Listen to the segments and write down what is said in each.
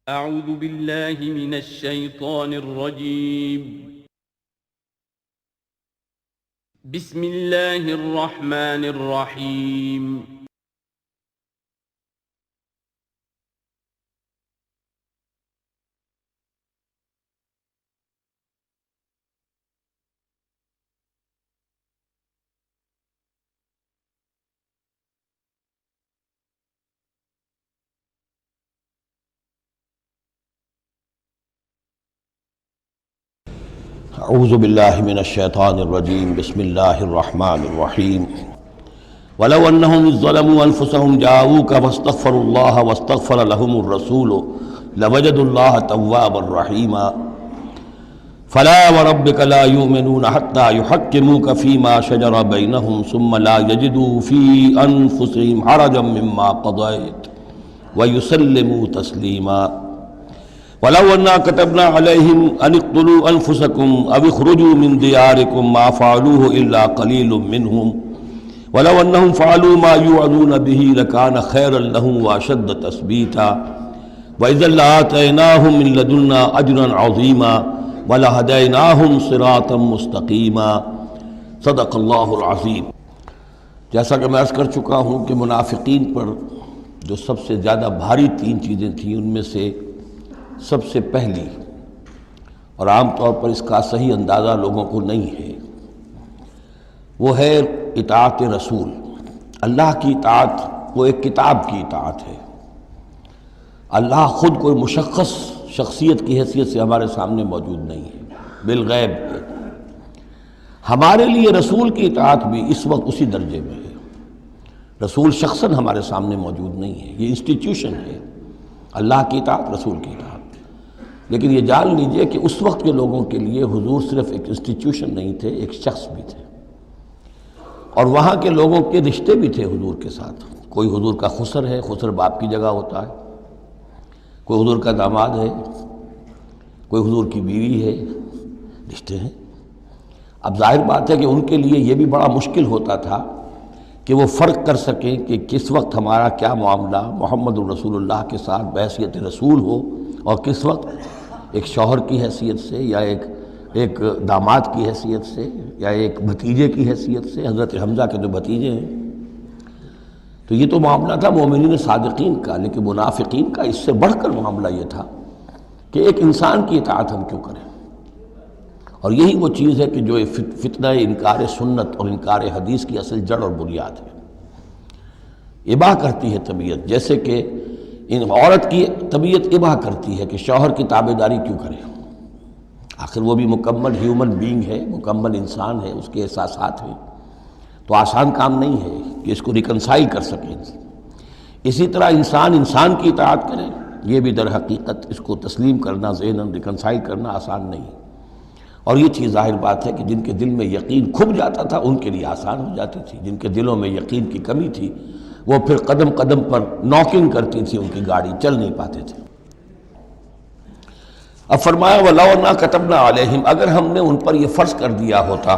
أعوذ بالله من الشيطان الرجيم. بسم الله الرحمن الرحيم. اعوذ باللہ من الشیطان الرجیم بسم اللہ الرحمن الرحیم ولو انہم ظلموا انفسهم جاءوک واستغفروا اللہ واستغفر لهم الرسول لوجدوا اللہ توابا رحیما فلا وربک لا یؤمنون حتی یحکموک فیما شجر بینہم ثم لا یجدوا فی انفسهم حرجا مما قضیت ویسلموا تسلیما وَلَوْ أَنَّا كَتَبْنَا عَلَيْهِمْ أَنِ اقْتُلُوا أَنفُسَكُمْ أَوِ اخْرُجُوا مِنْ دِيَارِكُمْ مَا فَعَلُوهُ إِلَّا قَلِيلٌ مِّنْهُمْ وَلَوْ أَنَّهُمْ فَعَلُوا مَا يُوعَظُونَ بِهِ لَكَانَ خَيْرًا لَّهُمْ وَأَشَدَّ تَثْبِيتًا وَإِذًا لَّآتَيْنَاهُم مِّن لَّدُنَّا أَجْرًا عَظِيمًا وَلَهَدَيْنَاهُمْ صِرَاطًا مُّسْتَقِيمًا صدق اللہ العظیم۔ جیسا کہ میں عرض کر چکا ہوں کہ منافقین پر جو سب سے زیادہ بھاری تین چیزیں تھیں، ان میں سے سب سے پہلی، اور عام طور پر اس کا صحیح اندازہ لوگوں کو نہیں ہے، وہ ہے اطاعت رسول۔ اللہ کی اطاعت وہ ایک کتاب کی اطاعت ہے۔ اللہ خود کوئی مشخص شخصیت کی حیثیت سے ہمارے سامنے موجود نہیں ہے، بالغیب ہے۔ ہمارے لیے رسول کی اطاعت بھی اس وقت اسی درجے میں ہے۔ رسول شخصاً ہمارے سامنے موجود نہیں ہے، یہ انسٹیٹیوشن ہے، اللہ کی اطاعت، رسول کی اطاعت۔ لیکن یہ جان لیجئے کہ اس وقت کے لوگوں کے لیے حضور صرف ایک انسٹیٹیوشن نہیں تھے، ایک شخص بھی تھے، اور وہاں کے لوگوں کے رشتے بھی تھے حضور کے ساتھ۔ کوئی حضور کا خسر ہے، خسر باپ کی جگہ ہوتا ہے، کوئی حضور کا داماد ہے، کوئی حضور کی بیوی ہے، رشتے ہیں۔ اب ظاہر بات ہے کہ ان کے لیے یہ بھی بڑا مشکل ہوتا تھا کہ وہ فرق کر سکیں کہ کس وقت ہمارا کیا معاملہ محمد الرسول اللہ کے ساتھ بحیثیت رسول ہو، اور کس وقت ایک شوہر کی حیثیت سے، یا ایک داماد کی حیثیت سے، یا ایک بھتیجے کی حیثیت سے۔ حضرت حمزہ کے جو بھتیجے ہیں، تو یہ تو معاملہ تھا مومنین صادقین کا، لیکن منافقین کا اس سے بڑھ کر معاملہ یہ تھا کہ ایک انسان کی اطاعت ہم کیوں کریں۔ اور یہی وہ چیز ہے کہ جو فتنہ انکار سنت اور انکار حدیث کی اصل جڑ اور بنیاد ہے۔ اباہ کرتی ہے طبیعت، جیسے کہ ان عورت کی طبیعت اباہ کرتی ہے کہ شوہر کی تابعداری کیوں کرے، آخر وہ بھی مکمل ہیومن بینگ ہے، مکمل انسان ہے، اس کے احساسات ہیں، تو آسان کام نہیں ہے کہ اس کو ریکنسائل کر سکیں۔ اسی طرح انسان کی اطاعت کرے، یہ بھی در حقیقت اس کو تسلیم کرنا، ذہناً ریکنسائل کرنا آسان نہیں۔ اور یہ چیز ظاہر بات ہے کہ جن کے دل میں یقین کھب جاتا تھا ان کے لیے آسان ہو جاتی تھی، جن کے دلوں میں یقین کی کمی تھی وہ پھر قدم قدم پر نوکنگ کرتی تھی، ان کی گاڑی چل نہیں پاتے تھے۔ اب فرمایا وَلَوْ أَنَّا كَتَبْنَا عَلَيْهِمْ، اگر ہم نے ان پر یہ فرض کر دیا ہوتا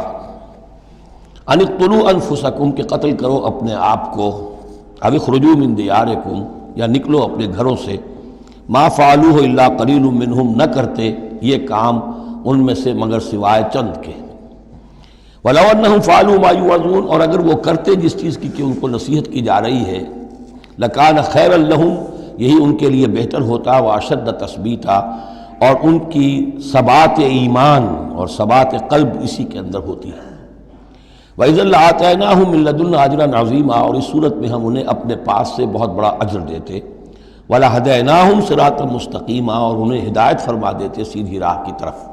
أَنِ اقْتُلُوا أَنفُسَكُمْ کہ قتل کرو اپنے آپ کو، أَوِ اخْرُجُوا مِنْ دِيَارِكُمْ یا نکلو اپنے گھروں سے، مَا فَعَلُوهُ إِلَّا قَلِيلٌ مِّنْهُمْ نہ کرتے یہ کام ان میں سے مگر سوائے چند کے۔ وَلَوْ أَنَّهُمْ فَعَلُوا مَا يُوعَظُونَ اور اگر وہ کرتے جس چیز کی کہ ان کو نصیحت کی جا رہی ہے، لَكَانَ خَيْرًا لَّهُمْ یہی ان کے لیے بہتر ہوتا، وَأَشَدَّ تَثْبِيتًا اور ان کی ثبات ایمان اور ثبات قلب اسی کے اندر ہوتی ہے۔ وَإِذًا لَّآتَيْنَاهُم مِّن لَّدُنَّا أَجْرًا عَظِيمًا اور اس صورت میں ہم انہیں اپنے پاس سے بہت بڑا اجر دیتے، وَلَهَدَيْنَاهُمْ صِرَاطًا مُّسْتَقِيمًا اور انہیں ہدایت فرما دیتے سیدھی راہ کی طرف۔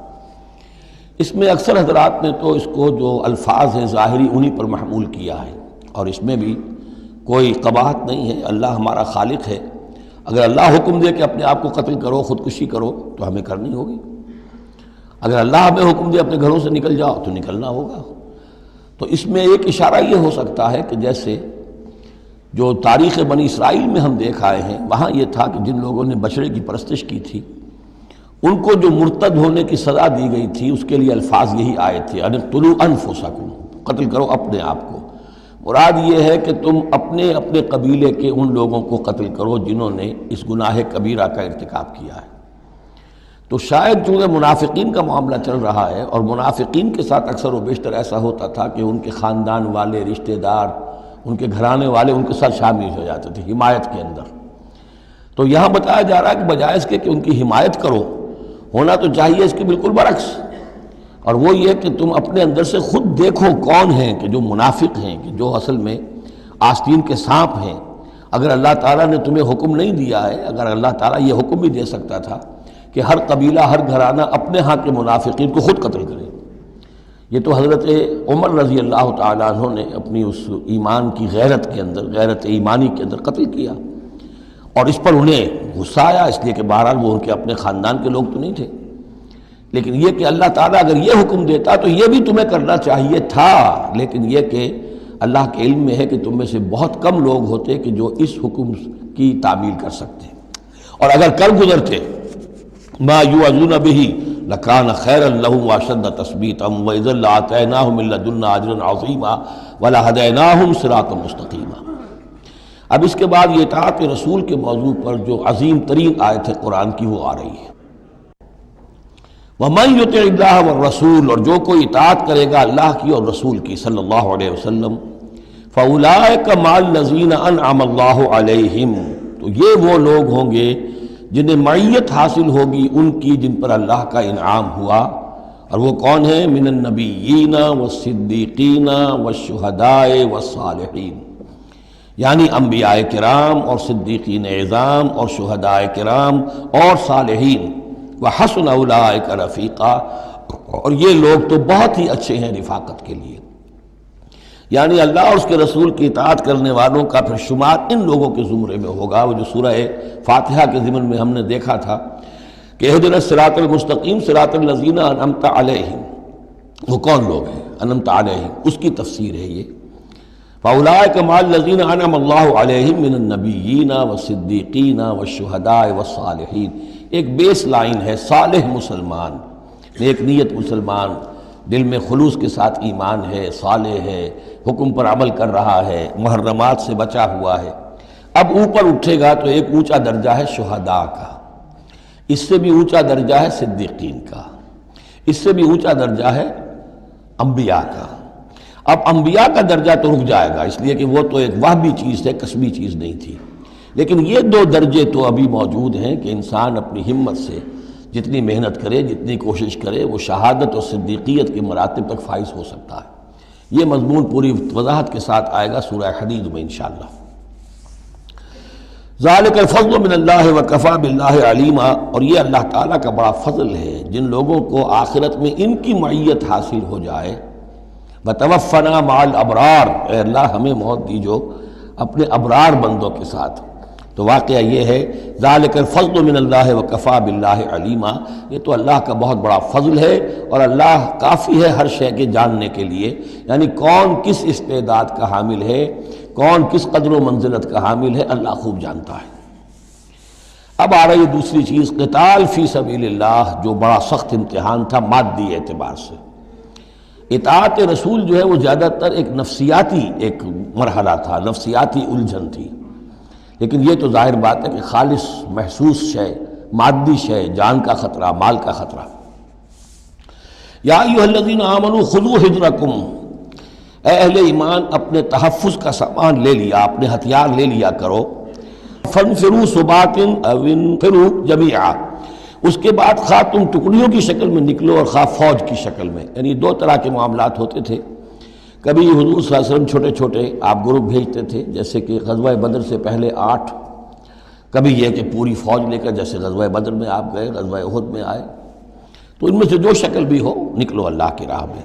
اس میں اکثر حضرات نے تو اس کو جو الفاظ ہیں ظاہری انہی پر محمول کیا ہے، اور اس میں بھی کوئی قباحت نہیں ہے۔ اللہ ہمارا خالق ہے، اگر اللہ حکم دے کہ اپنے آپ کو قتل کرو، خودکشی کرو، تو ہمیں کرنی ہوگی۔ اگر اللہ ہمیں حکم دے اپنے گھروں سے نکل جاؤ تو نکلنا ہوگا۔ تو اس میں ایک اشارہ یہ ہو سکتا ہے کہ جیسے جو تاریخ بنی اسرائیل میں ہم دیکھ آئے ہیں، وہاں یہ تھا کہ جن لوگوں نے بچڑے کی پرستش کی تھی ان کو جو مرتد ہونے کی سزا دی گئی تھی، اس کے لیے الفاظ یہی آئے تھے، أَنِ اقْتُلُوا أَنفُسَكُمْ قتل کرو اپنے آپ کو، مراد یہ ہے کہ تم اپنے اپنے قبیلے کے ان لوگوں کو قتل کرو جنہوں نے اس گناہ کبیرہ کا ارتکاب کیا ہے۔ تو شاید چونکہ منافقین کا معاملہ چل رہا ہے، اور منافقین کے ساتھ اکثر و بیشتر ایسا ہوتا تھا کہ ان کے خاندان والے، رشتہ دار، ان کے گھرانے والے ان کے ساتھ شامل ہو جاتے تھے حمایت کے اندر، تو یہاں بتایا جا رہا ہے کہ بجائے اس کے کہ ان کی حمایت کرو، ہونا تو چاہیے اس کے بالکل برعکس، اور وہ یہ کہ تم اپنے اندر سے خود دیکھو کون ہیں کہ جو منافق ہیں، کہ جو اصل میں آستین کے سانپ ہیں۔ اگر اللہ تعالیٰ نے تمہیں حکم نہیں دیا ہے، اگر اللہ تعالیٰ یہ حکم بھی دے سکتا تھا کہ ہر قبیلہ، ہر گھرانہ اپنے ہاں کے منافقین کو خود قتل کرے، یہ تو حضرت عمر رضی اللہ تعالیٰ عنہ نے اپنی اس ایمان کی غیرت کے اندر، غیرت ایمانی کے اندر قتل کیا، اور اس پر انہیں غصہ آیا، اس لیے کہ بہرحال وہ ان کے اپنے خاندان کے لوگ تو نہیں تھے، لیکن یہ کہ اللہ تعالیٰ اگر یہ حکم دیتا تو یہ بھی تمہیں کرنا چاہیے تھا، لیکن یہ کہ اللہ کے علم میں ہے کہ تم میں سے بہت کم لوگ ہوتے کہ جو اس حکم کی تعمیل کر سکتے، اور اگر کر گزرتے ما یوعظون بہ لکان خیرا لہم واشد تثبیتا واذا لآتیناہم من لدنا اجرا عظیما ولہدیناہم صراطا مستقیما۔ اب اس کے بعد یہ اطاعت رسول کے موضوع پر جو عظیم ترین آیت ہے قرآن کی وہ آ رہی ہے۔ وَمَن يُطِعِ اللَّهَ وَالرَّسُولَ، اور جو کوئی اطاعت کرے گا اللہ کی اور رسول کی صلی اللہ علیہ وسلم، فَأُولَٰئِكَ مَعَ الَّذِينَ أَنْعَمَ اللَّهُ عَلَيْهِمْ، تو یہ وہ لوگ ہوں گے جنہیں معیت حاصل ہوگی ان کی جن پر اللہ کا انعام ہوا، اور وہ کون ہیں؟ من النبیین والصدیقین والشہداء والصالحین، یعنی انبیاء کرام اور صدیقین اعظام اور شہداء کرام اور صالحین، وحسن اولئک رفیقا، اور یہ لوگ تو بہت ہی اچھے ہیں رفاقت کے لیے، یعنی اللہ اور اس کے رسول کی اطاعت کرنے والوں کا پھر شمار ان لوگوں کے زمرے میں ہوگا، وہ جو سورہ فاتحہ کے ضمن میں ہم نے دیکھا تھا کہ اہدنا الصراط المستقیم صراط الذین انعمت علیہم، وہ کون لوگ ہیں انعمت علیہم، اس کی تفسیر ہے یہ۔ فاولئک مع الذین انعم اللہ علیہم من النبیین والصدیقین والشہداء والصالحین، ایک بیس لائن ہے، صالح مسلمان، نیک نیت مسلمان، دل میں خلوص کے ساتھ ایمان ہے، صالح ہے، حکم پر عمل کر رہا ہے، محرمات سے بچا ہوا ہے۔ اب اوپر اٹھے گا تو ایک اونچا درجہ ہے شہداء کا، اس سے بھی اونچا درجہ ہے صدیقین کا، اس سے بھی اونچا درجہ ہے انبیاء کا۔ اب انبیاء کا درجہ تو رک جائے گا، اس لیے کہ وہ تو ایک وہبی چیز ہے، کسبی چیز نہیں تھی، لیکن یہ دو درجے تو ابھی موجود ہیں کہ انسان اپنی ہمت سے جتنی محنت کرے، جتنی کوشش کرے، وہ شہادت اور صدیقیت کے مراتب تک فائز ہو سکتا ہے۔ یہ مضمون پوری وضاحت کے ساتھ آئے گا سورہ حدید میں انشاءاللہ۔ ذالک الفضل من اللہ وکفی باللہ علیما، اور یہ اللہ تعالیٰ کا بڑا فضل ہے جن لوگوں کو آخرت میں ان کی معیت حاصل ہو جائے۔ وتوفنا مع الابرار، اے اللہ ہمیں موت دیجو اپنے ابرار بندوں کے ساتھ۔ تو واقعہ یہ ہے ذالک الفضل من اللہ وکفی باللہ علیما، یہ تو اللہ کا بہت بڑا فضل ہے، اور اللہ کافی ہے ہر شے کے جاننے کے لیے، یعنی کون کس استعداد کا حامل ہے، کون کس قدر و منزلت کا حامل ہے، اللہ خوب جانتا ہے۔ اب آ رہی ہے دوسری چیز، قتال فی سبیل اللہ، جو بڑا سخت امتحان تھا مادی اعتبار سے۔ اطاعت رسول جو ہے وہ زیادہ تر ایک نفسیاتی ایک مرحلہ تھا، نفسیاتی الجھن تھی، لیکن یہ تو ظاہر بات ہے کہ خالص محسوس شے، مادی شے، جان کا خطرہ، مال کا خطرہ۔ یا ایھا الذین آمنوا خذوا حذرکم، اے اہل ایمان اپنے تحفظ کا سامان لے لیا، اپنے ہتھیار لے لیا کرو۔ فانفروا ثبات او انفروا جمیعا، اس کے بعد خواہ تم ٹکڑیوں کی شکل میں نکلو اور خواہ فوج کی شکل میں، یعنی دو طرح کے معاملات ہوتے تھے۔ کبھی حضور صلی اللہ علیہ وسلم چھوٹے چھوٹے آپ گروپ بھیجتے تھے، جیسے کہ غزوہ بدر سے پہلے 8، کبھی یہ کہ پوری فوج لے کر جیسے غزوہ بدر میں آپ گئے، غزوہ احد میں آئے، تو ان میں سے جو شکل بھی ہو نکلو اللہ کی راہ میں۔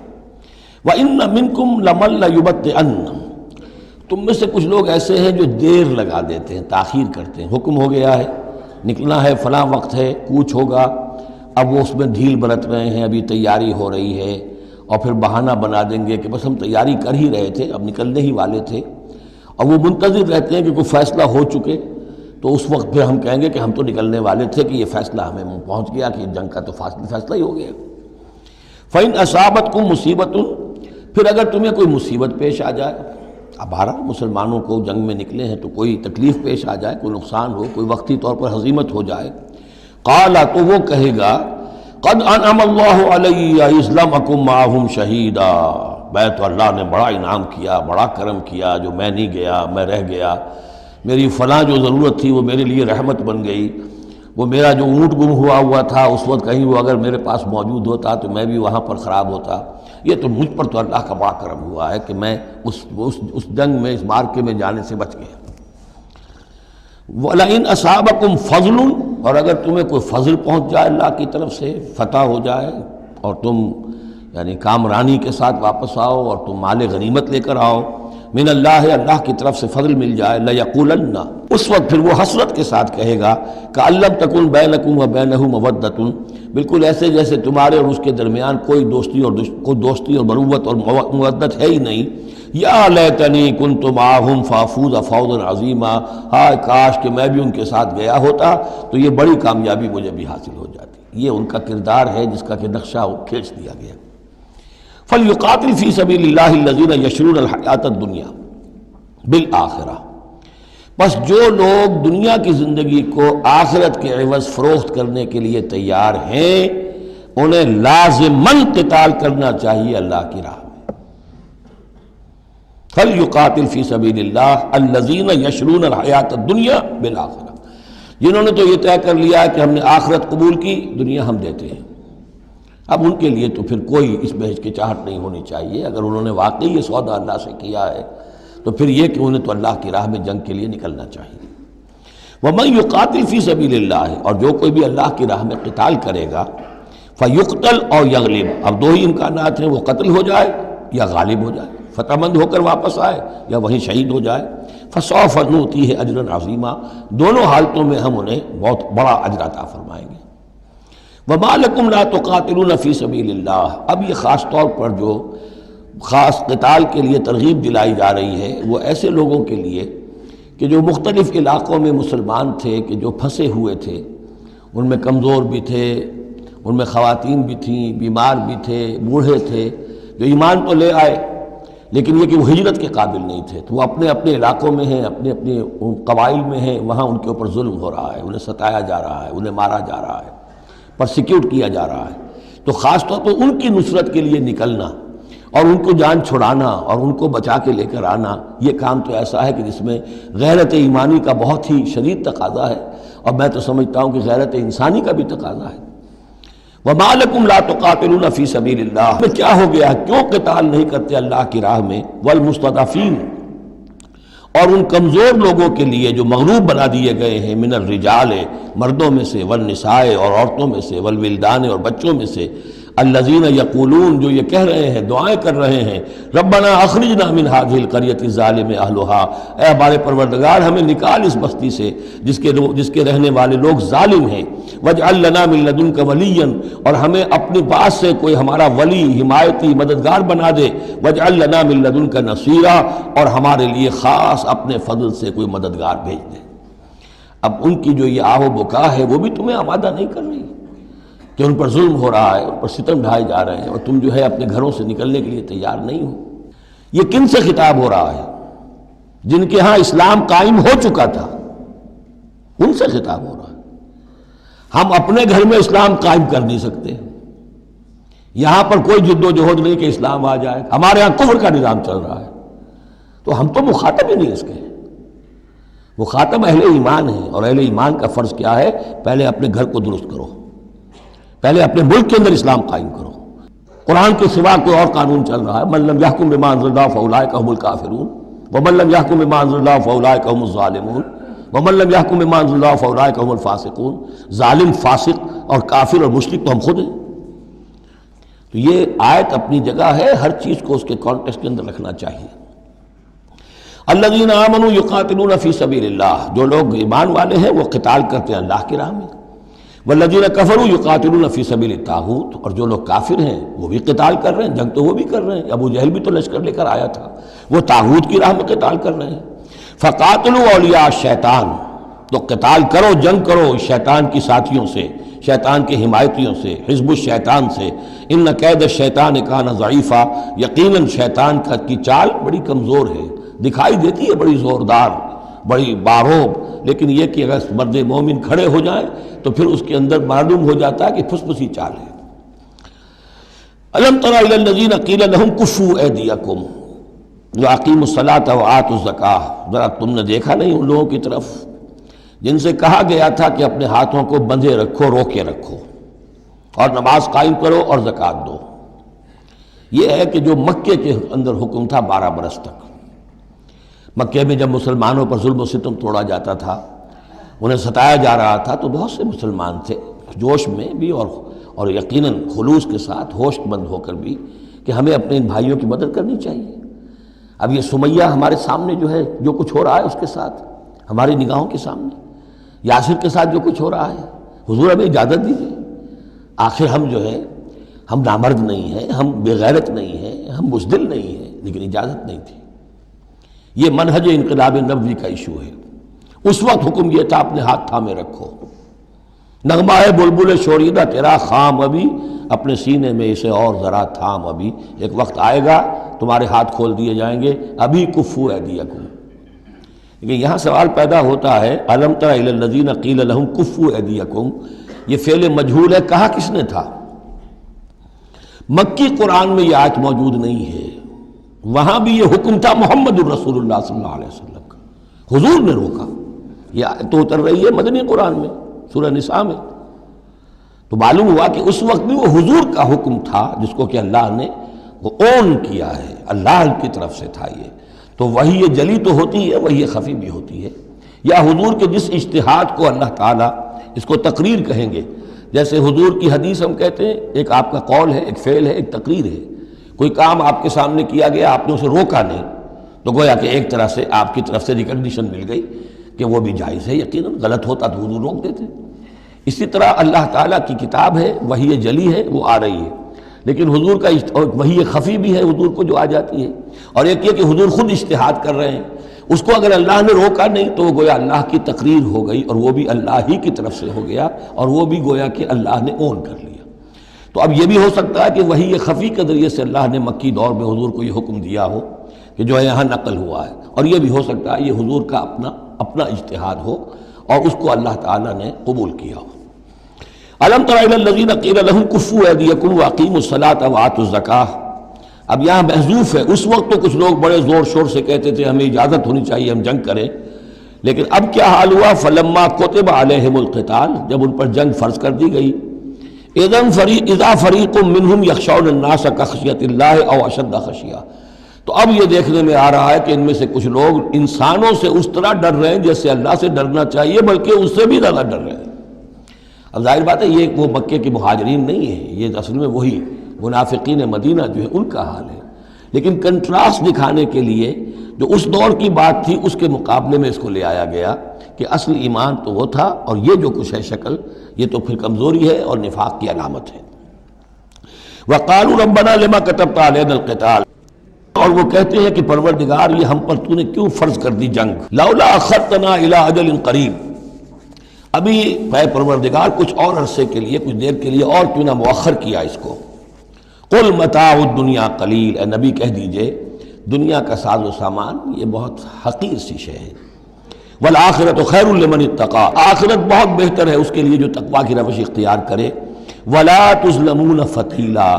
وَإِنَّ مِنْكُمْ لَمَن لَيُبَطِّئَنَّ، تم میں سے کچھ لوگ ایسے ہیں جو دیر لگا دیتے ہیں، تاخیر کرتے ہیں، حکم ہو گیا ہے نکلنا ہے، فلاں وقت ہے، کوچ ہوگا، اب وہ اس میں ڈھیل برت رہے ہیں، ابھی تیاری ہو رہی ہے، اور پھر بہانہ بنا دیں گے کہ بس ہم تیاری کر ہی رہے تھے، اب نکلنے ہی والے تھے، اور وہ منتظر رہتے ہیں کہ کوئی فیصلہ ہو چکے، تو اس وقت پھر ہم کہیں گے کہ ہم تو نکلنے والے تھے کہ یہ فیصلہ ہمیں پہنچ گیا کہ جنگ کا تو فیصلہ ہی ہو گیا۔ فَإِنْ أَصَابَتْكُمْ مُصِيبَةٌ، پھر اگر تمہیں کوئی مصیبت پیش آ جائے، اب بہرحال مسلمانوں کو جنگ میں نکلے ہیں تو کوئی تکلیف پیش آ جائے، کوئی نقصان ہو، کوئی وقتی طور پر ہزیمت ہو جائے، قال تو وہ کہے گا قد انعم اللہ علی اذ لم اکن معہم شہیدا، میں تو اللہ نے بڑا انعام کیا، بڑا کرم کیا، جو میں نہیں گیا، میں رہ گیا، میری فلاں جو ضرورت تھی وہ میرے لیے رحمت بن گئی، وہ میرا جو اونٹ گم ہوا تھا اس وقت کہیں وہ اگر میرے پاس موجود ہوتا تو میں بھی وہاں پر خراب ہوتا، یہ تو مجھ پر تو اللہ کا بڑا کرم ہوا ہے کہ میں اس جنگ میں، اس مارکے میں جانے سے بچ گیا۔ وَلَئِنْ أَصَابَكُمْ فَضْلٌ، اور اگر تمہیں کوئی فضل پہنچ جائے اللہ کی طرف سے، فتح ہو جائے اور تم یعنی کامرانی کے ساتھ واپس آؤ اور تم مال غنیمت لے کر آؤ، من اللہ، اللہ کی طرف سے فضل مل جائے، لَيَقُولَنَّ، اس وقت پھر وہ حسرت کے ساتھ کہے گا كَأَن لَّمْ تَكُن بَيْنَكُمْ وَبَيْنَهُ مَوَدَّةٌ، بالکل ایسے جیسے تمہارے اور اس کے درمیان کوئی دوستی اور مروت اور مودت ہے ہی نہیں۔ یا لیتنی کنت معہم فافوز فوزا عظیما، ہائے کاش کہ میں بھی ان کے ساتھ گیا ہوتا تو یہ بڑی کامیابی مجھے بھی حاصل ہو جاتی۔ یہ ان کا کردار ہے جس کا کہ نقشہ کھینچ دیا گیا۔ فلیقاتل فی سبیل اللہ الذین یشرون الحیات الدنیا بالآخرہ، بس جو لوگ دنیا کی زندگی کو آخرت کے عوض فروخت کرنے کے لیے تیار ہیں انہیں لازماً قتال کرنا چاہیے اللہ کی راہ میں۔ فلیقاتل فی سبیل اللہ الذین یشرون الحیات الدنیا بالآخرہ، جنہوں نے تو یہ طے کر لیا ہے کہ ہم نے آخرت قبول کی، دنیا ہم دیتے ہیں۔ اب ان کے لیے تو پھر کوئی اس میں ہچکچاہٹ نہیں ہونی چاہیے، اگر انہوں نے واقعی یہ سودا اللہ سے کیا ہے تو پھر یہ کہ انہیں تو اللہ کی راہ میں جنگ کے لیے نکلنا چاہیے۔ وَمَن يُقَاتِلْ فِي سَبِيلِ اللَّهِ، اور جو کوئی بھی اللہ کی راہ میں قتال کرے گا، فَيُقْتَلْ أَوْ يَغْلِبْ، اب دو ہی امکانات ہیں، وہ قتل ہو جائے یا غالب ہو جائے، فتح مند ہو کر واپس آئے یا وہیں شہید ہو جائے، فَسَوْفَ نُؤْتِيهِ أَجْرًا عَظِيمًا، دونوں حالتوں میں ہم انہیں بہت بڑا اجر عطا فرمائیں گے۔ وَمَا لَكُمْ لَا تُقَاتِلُونَ فِي سَبِيلِ اللَّهِ، اب یہ خاص طور پر جو خاص قتال کے لیے ترغیب دلائی جا رہی ہے وہ ایسے لوگوں کے لیے کہ جو مختلف علاقوں میں مسلمان تھے، کہ جو پھنسے ہوئے تھے، ان میں کمزور بھی تھے، ان میں خواتین بھی تھیں، بیمار بھی تھے، بوڑھے تھے، جو ایمان تو لے آئے لیکن یہ کہ وہ ہجرت کے قابل نہیں تھے، تو وہ اپنے اپنے علاقوں میں ہیں، اپنے اپنے قبائل میں ہیں، وہاں ان کے اوپر ظلم ہو رہا ہے، انہیں ستایا جا رہا ہے، انہیں مارا جا رہا ہے، پرسیکیوٹ کیا جا رہا ہے، تو خاص طور پر ان کی نصرت کے لیے نکلنا اور ان کو جان چھڑانا اور ان کو بچا کے لے کر آنا، یہ کام تو ایسا ہے کہ جس میں غیرت ایمانی کا بہت ہی شدید تقاضا ہے، اور میں تو سمجھتا ہوں کہ غیرت انسانی کا بھی تقاضا ہے۔ وَمَا لَكُمْ لَا تُقَاتِلُونَ فِي سَبِيلِ اللَّهِ، میں کیا ہو گیا، کیوں قتال نہیں کرتے اللہ کی راہ میں، وَالْمُسْتَضْعَفِينَ، اور ان کمزور لوگوں کے لیے جو مغلوب بنا دیے گئے ہیں، من الرجال، مردوں میں سے، والنساء، اور عورتوں میں سے، والولدان، اور بچوں میں سے، الذین یقولون، جو یہ کہہ رہے ہیں، دعائیں کر رہے ہیں، ربنا اخرجنا من هذه القرية الظالم اهلها، اے ہمارے پروردگار ہمیں نکال اس بستی سے جس کے رہنے والے لوگ ظالم ہیں، واجعل لنا من لدنك وليا، اور ہمیں اپنے پاس سے کوئی ہمارا ولی، حمایتی، مددگار بنا دے، واجعل لنا من لدنك نصيرا، اور ہمارے لیے خاص اپنے فضل سے کوئی مددگار بھیج دے۔ اب ان کی جو یہ آہ و بکا ہے وہ بھی تمہیں آمادہ نہیں کر رہی کہ ان پر ظلم ہو رہا ہے، ان پر ستم ڈھائے جا رہے ہیں، اور تم جو ہے اپنے گھروں سے نکلنے کے لیے تیار نہیں ہو۔ یہ کن سے خطاب ہو رہا ہے؟ جن کے ہاں اسلام قائم ہو چکا تھا، ان سے خطاب ہو رہا ہے۔ ہم اپنے گھر میں اسلام قائم کر نہیں سکتے، یہاں پر کوئی جد و جہد نہیں کہ اسلام آ جائے، ہمارے ہاں کفر کا نظام چل رہا ہے، تو ہم تو مخاطب ہی نہیں اس کے۔ مخاطب اہل ایمان ہیں، اور اہل ایمان کا فرض کیا ہے؟ پہلے اپنے گھر کو درست کرو، پہلے اپنے ملک کے اندر اسلام قائم کرو۔ قرآن کے سوا کوئی اور قانون چل رہا ہے، من لم یحکم بما انزل اللہ فاولئک هم الکافرون ومن لم یحکم بما انزل اللہ فاولئک هم الظالمون ومن لم یحکم بما انزل اللہ فاولئک هم الفاسقون۔ ظالم، فاسق اور کافر اور مشرک تو ہم خود ہیں۔ تو یہ آیت اپنی جگہ ہے، ہر چیز کو اس کے کانٹیکسٹ کے اندر رکھنا چاہیے۔ الذین آمنوا یقاتلون فی سبیل اللہ، جو لوگ ایمان والے ہیں وہ قتال کرتے ہیں اللہ کی راہ میں۔ والذین کفروا یقاتلون فی سبیل الطاغوت، اور جو لوگ کافر ہیں وہ بھی قتال کر رہے ہیں، جنگ تو وہ بھی کر رہے ہیں، ابو جہل بھی تو لشکر لے کر آیا تھا، وہ طاغوت کی راہ میں قتال کر رہے ہیں۔ فقاتلوا اولیاء الشیطان، تو قتال کرو، جنگ کرو شیطان کی ساتھیوں سے، شیطان کے حمایتیوں سے، حزب الشیطان سے۔ ان کید الشیطان کان ضعیفا، یقیناً شیطان کی چال بڑی کمزور ہے، دکھائی دیتی ہے بڑی زوردار، بڑی باروب، لیکن یہ کہ اگر مرد مومن کھڑے ہو جائیں تو پھر اس کے اندر معلوم ہو جاتا ہے کہ پھسپسی چال ہے۔ الم تر الی الذین قیل لهم کفوا ایدیکم واقیموا الصلاۃ وآتوا الزکاۃ، ذرا تم نے دیکھا نہیں ان لوگوں کی طرف جن سے کہا گیا تھا کہ اپنے ہاتھوں کو بندھے رکھو، روکے رکھو، اور نماز قائم کرو اور زکوٰۃ دو۔ یہ ہے کہ جو مکے کے اندر حکم تھا 12 برس تک، مکے میں جب مسلمانوں پر ظلم و ستم توڑا جاتا تھا، انہیں ستایا جا رہا تھا، تو بہت سے مسلمان تھے جوش میں بھی اور یقیناً خلوص کے ساتھ ہوش مند ہو کر بھی کہ ہمیں اپنے ان بھائیوں کی مدد کرنی چاہیے۔ اب یہ سمیہ ہمارے سامنے جو ہے، جو کچھ ہو رہا ہے اس کے ساتھ ہماری نگاہوں کے سامنے، یاسر کے ساتھ جو کچھ ہو رہا ہے، حضور ہمیں اجازت دیجیے۔ آخر ہم جو ہے، ہم نامرد نہیں ہیں، ہم بے غیرت نہیں ہیں، ہم بزدل نہیں ہیں، لیکن اجازت نہیں تھی۔ یہ منہج انقلاب نبوی کا ایشو ہے۔ اس وقت حکم یہ تھا اپنے ہاتھ تھامے رکھو، نغمہ ہے بلبل شوریدہ تیرا خام ابھی، اپنے سینے میں اسے اور ذرا تھام ابھی، ایک وقت آئے گا تمہارے ہاتھ کھول دیے جائیں گے، ابھی کفوا ایدیکم۔ لیکن یہاں سوال پیدا ہوتا ہے، الم تر الی الذین قیل لهم کفوا ایدیکم، یہ فعل مجہول ہے، کہا کس نے تھا؟ مکی قرآن میں یہ آیت موجود نہیں ہے، وہاں بھی یہ حکم تھا محمد الرسول اللہ صلی اللہ علیہ وسلم کا، حضور نے روکا۔ یہ آیت تو اتر رہی ہے مدنی قرآن میں، سورہ نساء میں، تو معلوم ہوا کہ اس وقت بھی وہ حضور کا حکم تھا جس کو کہ اللہ نے وہ اون کیا ہے، اللہ کی طرف سے تھا یہ۔ تو وہی یہ جلی تو ہوتی ہے، وہی یہ خفی بھی ہوتی ہے، یا حضور کے جس اجتہاد کو اللہ تعالیٰ اس کو تقریر کہیں گے، جیسے حضور کی حدیث ہم کہتے ہیں، ایک آپ کا قول ہے، ایک فعل ہے، ایک تقریر ہے۔ کوئی کام آپ کے سامنے کیا گیا، آپ نے اسے روکا نہیں، تو گویا کہ ایک طرح سے آپ کی طرف سے ریکگنیشن مل گئی کہ وہ بھی جائز ہے، یقیناً غلط ہوتا تو حضور روک دیتے۔ اسی طرح اللہ تعالیٰ کی کتاب ہے، وحی جلی ہے، وہ آ رہی ہے، لیکن حضور کا وحی خفی بھی ہے حضور کو جو آ جاتی ہے، اور ایک یہ کہ حضور خود اجتہاد کر رہے ہیں، اس کو اگر اللہ نے روکا نہیں تو وہ گویا اللہ کی تقریر ہو گئی، اور وہ بھی اللہ ہی کی طرف سے ہو گیا، اور وہ بھی گویا کہ اللہ نے اون کر لیا۔ تو اب یہ بھی ہو سکتا ہے کہ وحی خفی کے ذریعے سے اللہ نے مکی دور میں حضور کو یہ حکم دیا ہو کہ جو ہے یہاں نقل ہوا ہے، اور یہ بھی ہو سکتا ہے یہ حضور کا اپنا اجتہاد ہو اور اس کو اللہ تعالیٰ نے قبول کیا ہو۔ الم تر الی الذین قیل لهم کفوا ایدیکم واقیموا الصلاۃ وآتوا الزکاۃ، اب یہاں محذوف ہے، اس وقت تو کچھ لوگ بڑے زور شور سے کہتے تھے ہمیں اجازت ہونی چاہیے ہم جنگ کریں، لیکن اب کیا حال ہوا؟ فلما کتب علیہم القتال، جب ان پر جنگ فرض کر دی گئی، اذا فریق منہم یخشون الناس کخشیۃ اللہ او اشد خشیہ، تو اب یہ دیکھنے میں آ رہا ہے کہ ان میں سے کچھ لوگ انسانوں سے اس طرح ڈر رہے ہیں جیسے اللہ سے ڈرنا چاہیے، بلکہ اس سے بھی زیادہ ڈر رہے ہیں۔ اب ظاہر بات ہے یہ وہ مکے کے مہاجرین نہیں ہیں، یہ اصل میں وہی منافقین مدینہ جو ہے ان کا حال ہے، لیکن کنٹراسٹ دکھانے کے لیے جو اس دور کی بات تھی اس کے مقابلے میں اس کو لے آیا گیا کہ اصل ایمان تو وہ تھا، اور یہ جو کچھ ہے شکل یہ تو پھر کمزوری ہے اور نفاق کی علامت ہے۔ وَقَالُوا رَبَّنَا لِمَا كَتَبْتَ عَلَيْنَا الْقِتَالَ، اور وہ کہتے ہیں کہ پروردگار یہ ہم پر تو نے کیوں فرض کر دی جنگ، لولا اخرتنا الی اجل قریب، ابھی اے پروردگار کچھ اور عرصے کے لیے، کچھ دیر کے لیے اور کیوں نہ مؤخر کیا اس کو۔ قل متاع الدنیا قلیل، اے نبی کہہ دیجئے دنیا کا ساز و سامان یہ بہت حقیر سی شے ہے، والآخرۃ خیر لمن اتقی، آخرت بہت بہتر ہے اس کے لیے جو تقویٰ کی روش اختیار کرے، ولا تظلمون فتیلا،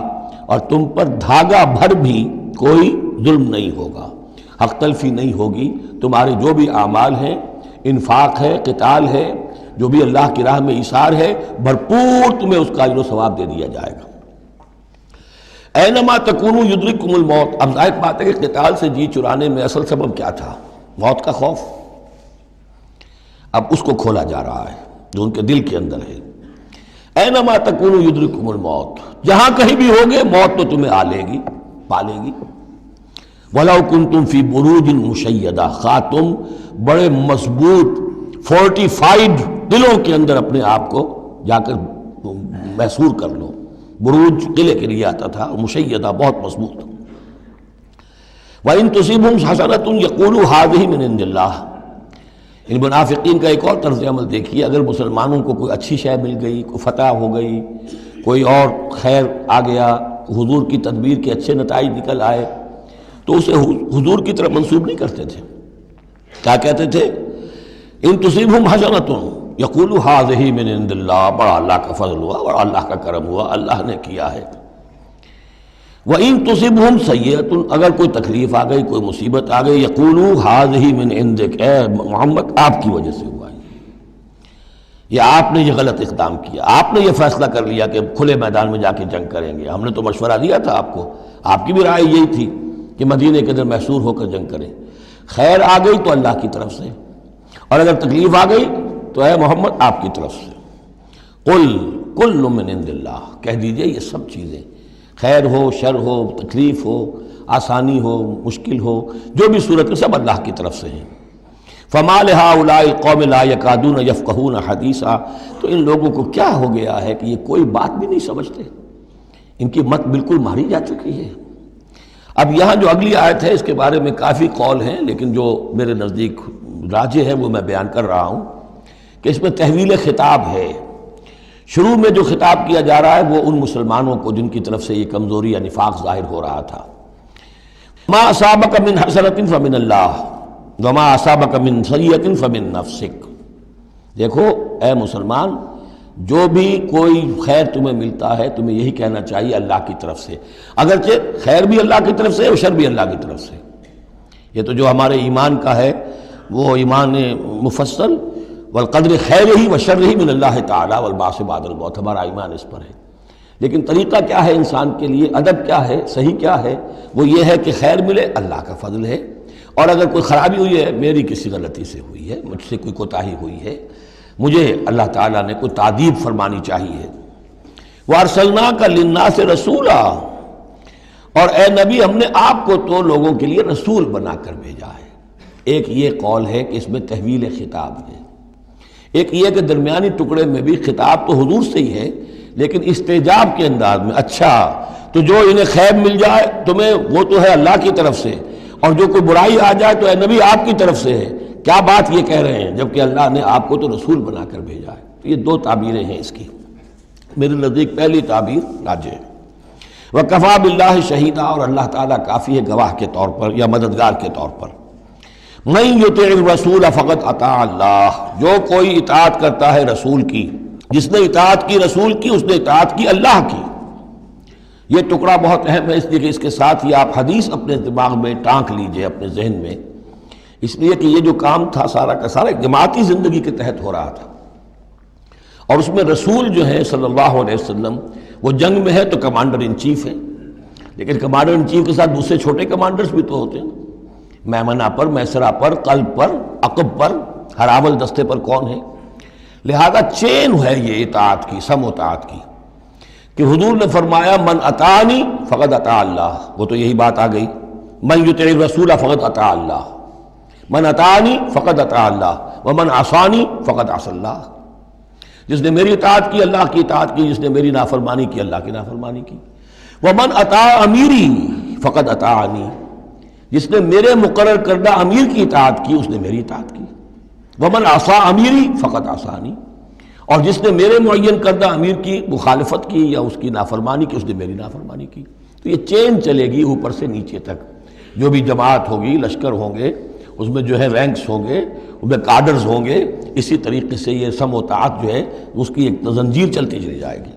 اور تم پر دھاگا بھر بھی کوئی ظلم نہیں ہوگا، حق تلفی نہیں ہوگی، تمہارے جو بھی اعمال ہیں، انفاق ہے، قتال ہے، جو بھی اللہ کی راہ میں ایثار ہے، بھرپور تمہیں اس کا اجر و ثواب دے دیا جائے گا۔ اینما تکونوا یدرککم الموت، اب ظاہر بات ہے کہ قتال سے جی چرانے میں اصل سبب کیا تھا؟ موت کا خوف، اب اس کو کھولا جا رہا ہے جو ان کے دل کے اندر ہے۔ اینما تکونوا یدرککم الموت، جہاں کہیں بھی ہوگے موت تو تمہیں آ لے گی، پا لے گی۔ وَلَوْ كُنْتُمْ فِي بُرُوجٍ مُشَيَّدَةٍ، خواہ تم بڑے مضبوط فورٹیفائڈ قلعوں کے اندر اپنے آپ کو جا کر محصور کر لو، بروج قلعے کے لیے آتا تھا، مشیدہ بہت مضبوط۔ وَإِن تُصِبْهُمْ حَسَنَةٌ يَقُولُوا هَٰذِهِ مِنْ عِندِ اللَّهِ، ان منافقین کا ایک اور طرز عمل دیکھیے، اگر مسلمانوں کو کوئی اچھی شے مل گئی، کوئی فتح ہو گئی، کوئی اور خیر آ گیا، حضور کی تدبیر کے اچھے نتائج نکل آئے، تو اسے حضور کی طرف منسوب نہیں کرتے تھے. کیا کہتے تھے؟ ان تصیبہم حسنۃ یقولوا ھذہ من عند اللہ، بڑا اللہ کا فضل ہوا اور اللہ کا کرم ہوا، اللہ نے کیا ہے. وَإِن تُصِبْهُمْ سَيِّئَةٌ، اگر کوئی تکلیف آ گئی، کوئی مصیبت آ گئی، یقولوا ھذہ من عندک، اے محمد آپ کی وجہ سے ہوا ہے، یا آپ نے یہ غلط اقدام کیا، آپ نے یہ فیصلہ کر لیا کہ کھلے میدان میں جا کے جنگ کریں گے، ہم نے تو مشورہ دیا تھا آپ کو، آپ کی بھی رائے یہی تھی کہ مدینے کے اندر محصور ہو کر جنگ کریں. خیر آ گئی تو اللہ کی طرف سے، اور اگر تکلیف آ گئی تو اے محمد آپ کی طرف سے. قل کل من عند اللہ، کہہ دیجئے یہ سب چیزیں، خیر ہو، شر ہو، تکلیف ہو، آسانی ہو، مشکل ہو، جو بھی صورت میں سب اللہ کی طرف سے ہیں. فما لہؤلاء القوم لا یکادون یفقہون حدیثا، تو ان لوگوں کو کیا ہو گیا ہے کہ یہ کوئی بات بھی نہیں سمجھتے، ان کی مت بالکل ماری جا چکی ہے. اب یہاں جو اگلی آیت ہے اس کے بارے میں کافی قول ہیں، لیکن جو میرے نزدیک راجح ہے وہ میں بیان کر رہا ہوں کہ اس میں تحویل خطاب ہے. شروع میں جو خطاب کیا جا رہا ہے وہ ان مسلمانوں کو جن کی طرف سے یہ کمزوری یا نفاق ظاہر ہو رہا تھا. ما اصابک من حسنۃ فمن اللہ وما اصابک من سیئۃ فمن نفسک. دیکھو اے مسلمان، جو بھی کوئی خیر تمہیں ملتا ہے تمہیں یہی کہنا چاہیے اللہ کی طرف سے، اگرچہ خیر بھی اللہ کی طرف سے اور شر بھی اللہ کی طرف سے. یہ تو جو ہمارے ایمان کا ہے وہ ایمان مفصل، والقدر خیرہ وشرہ من اللہ تعالی والبعث بعد الموت، ہمارا ایمان اس پر ہے. لیکن طریقہ کیا ہے انسان کے لیے، ادب کیا ہے، صحیح کیا ہے؟ وہ یہ ہے کہ خیر ملے اللہ کا فضل ہے، اور اگر کوئی خرابی ہوئی ہے میری کسی غلطی سے ہوئی ہے، مجھ سے کوئی کوتاہی ہوئی ہے، مجھے اللہ تعالیٰ نے کوئی تعدیب فرمانی چاہیے. وَأَرْسَلْنَاكَ لِلنَّاسِ رَسُولًا، اور اے نبی ہم نے آپ کو تو لوگوں کے لیے رسول بنا کر بھیجا ہے. ایک یہ قول ہے کہ اس میں تحویل خطاب ہے، ایک یہ کہ درمیانی ٹکڑے میں بھی خطاب تو حضور سے ہی ہے لیکن استجاب کے انداز میں. اچھا تو جو انہیں خیر مل جائے تمہیں وہ تو ہے اللہ کی طرف سے، اور جو کوئی برائی آ جائے تو اے نبی آپ کی طرف سے ہے. کیا بات یہ کہہ رہے ہیں جبکہ اللہ نے آپ کو تو رسول بنا کر بھیجا ہے. تو یہ دو تعبیریں ہیں اس کی. میرے نزدیک پہلی تعبیر راجح ہے. وَكَفَى بِاللَّهِ شَهِيدًا، اور اللہ تعالیٰ کافی ہے گواہ کے طور پر یا مددگار کے طور پر. مَن يُطِعِ الرَّسُولَ فَقَدْ أَطَاعَ اللَّهَ، جو کوئی اطاعت کرتا ہے رسول کی، جس نے اطاعت کی رسول کی اس نے اطاعت کی اللہ کی. یہ ٹکڑا بہت اہم ہے، اس لیے کہ اس کے ساتھ ہی آپ حدیث اپنے دماغ میں ٹانک لیجئے اپنے ذہن میں، اس لیے کہ یہ جو کام تھا سارا کا سارا جماعتی زندگی کے تحت ہو رہا تھا، اور اس میں رسول جو ہے صلی اللہ علیہ وسلم وہ جنگ میں ہے تو کمانڈر ان چیف ہے، لیکن کمانڈر ان چیف کے ساتھ دوسرے چھوٹے کمانڈرز بھی تو ہوتے ہیں، میمنہ پر، میسرہ پر، قلب پر، عقب پر، ہراول دستے پر کون ہے. لہذا چین ہے یہ اطاعت کی، سم اطاعت کی، کہ حضور نے فرمایا من اطاعنی فقد اطاع اللہ، وہ تو یہی بات آ گئی، من یطع الرسول فقد اطاع اللہ، من اطاعنی فقد اطاع اللہ ومن عصانی فقد عصى اللہ. جس نے میری اطاعت کی اللہ کی اطاعت کی، جس نے میری نافرمانی کی اللہ کی نافرمانی کی. ومن اطاع امیری فقد اطاعنی، جس نے میرے مقرر کردہ امیر کی اطاعت کی اس نے میری اطاعت کی. ومن عصى امیری فقد عصانی، اور جس نے میرے معین کردہ امیر کی مخالفت کی یا اس کی نافرمانی کی اس نے میری نافرمانی کی. تو یہ چین چلے گی اوپر سے نیچے تک. جو بھی جماعت ہوگی، لشکر ہوں گے، اس میں جو ہے رینکس ہوں گے، اس میں کارڈرز ہوں گے، اسی طریقے سے یہ سم و طاعت جو ہے اس کی ایک زنجیر چلتی چلی جائے گی.